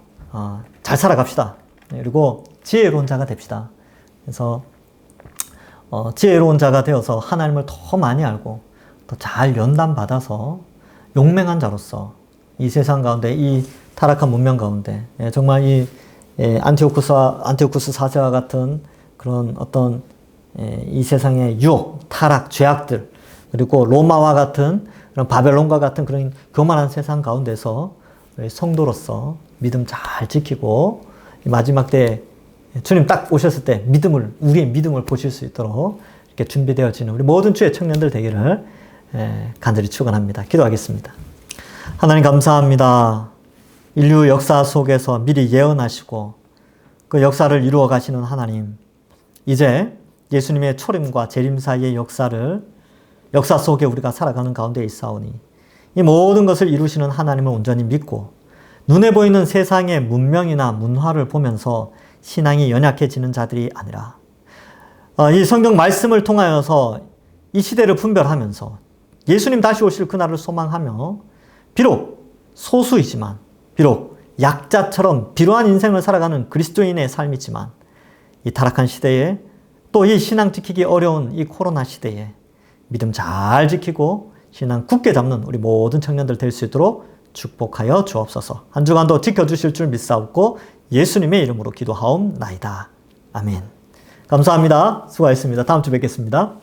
잘 살아갑시다. 그리고 지혜로운 자가 됩시다. 그래서 지혜로운 자가 되어서 하나님을 더 많이 알고 더 잘 연단받아서 용맹한 자로서 이 세상 가운데 이 타락한 문명 가운데 정말 이 안티오쿠스 사제와 같은 그런 어떤 이 세상의 유혹, 타락, 죄악들 그리고 로마와 같은 그런 바벨론과 같은 그런 교만한 세상 가운데서 성도로서 믿음 잘 지키고 마지막 때 주님 딱 오셨을 때 우리의 믿음을 보실 수 있도록 이렇게 준비되어지는 우리 모든 주의 청년들 되기를 간절히 축원합니다. 기도하겠습니다. 하나님 감사합니다. 인류 역사 속에서 미리 예언하시고 그 역사를 이루어 가시는 하나님, 이제 예수님의 초림과 재림 사이의 역사 속에 우리가 살아가는 가운데 있사오니 이 모든 것을 이루시는 하나님을 온전히 믿고 눈에 보이는 세상의 문명이나 문화를 보면서 신앙이 연약해지는 자들이 아니라 이 성경 말씀을 통하여서 이 시대를 분별하면서 예수님 다시 오실 그날을 소망하며 비록 소수이지만 비록 약자처럼 비루한 인생을 살아가는 그리스도인의 삶이지만 이 타락한 시대에 또 이 신앙 지키기 어려운 이 코로나 시대에 믿음 잘 지키고 신앙 굳게 잡는 우리 모든 청년들 될 수 있도록 축복하여 주옵소서. 한 주간도 지켜주실 줄 믿사옵고 예수님의 이름으로 기도하옵나이다. 아멘. 감사합니다. 수고하셨습니다. 다음 주 뵙겠습니다.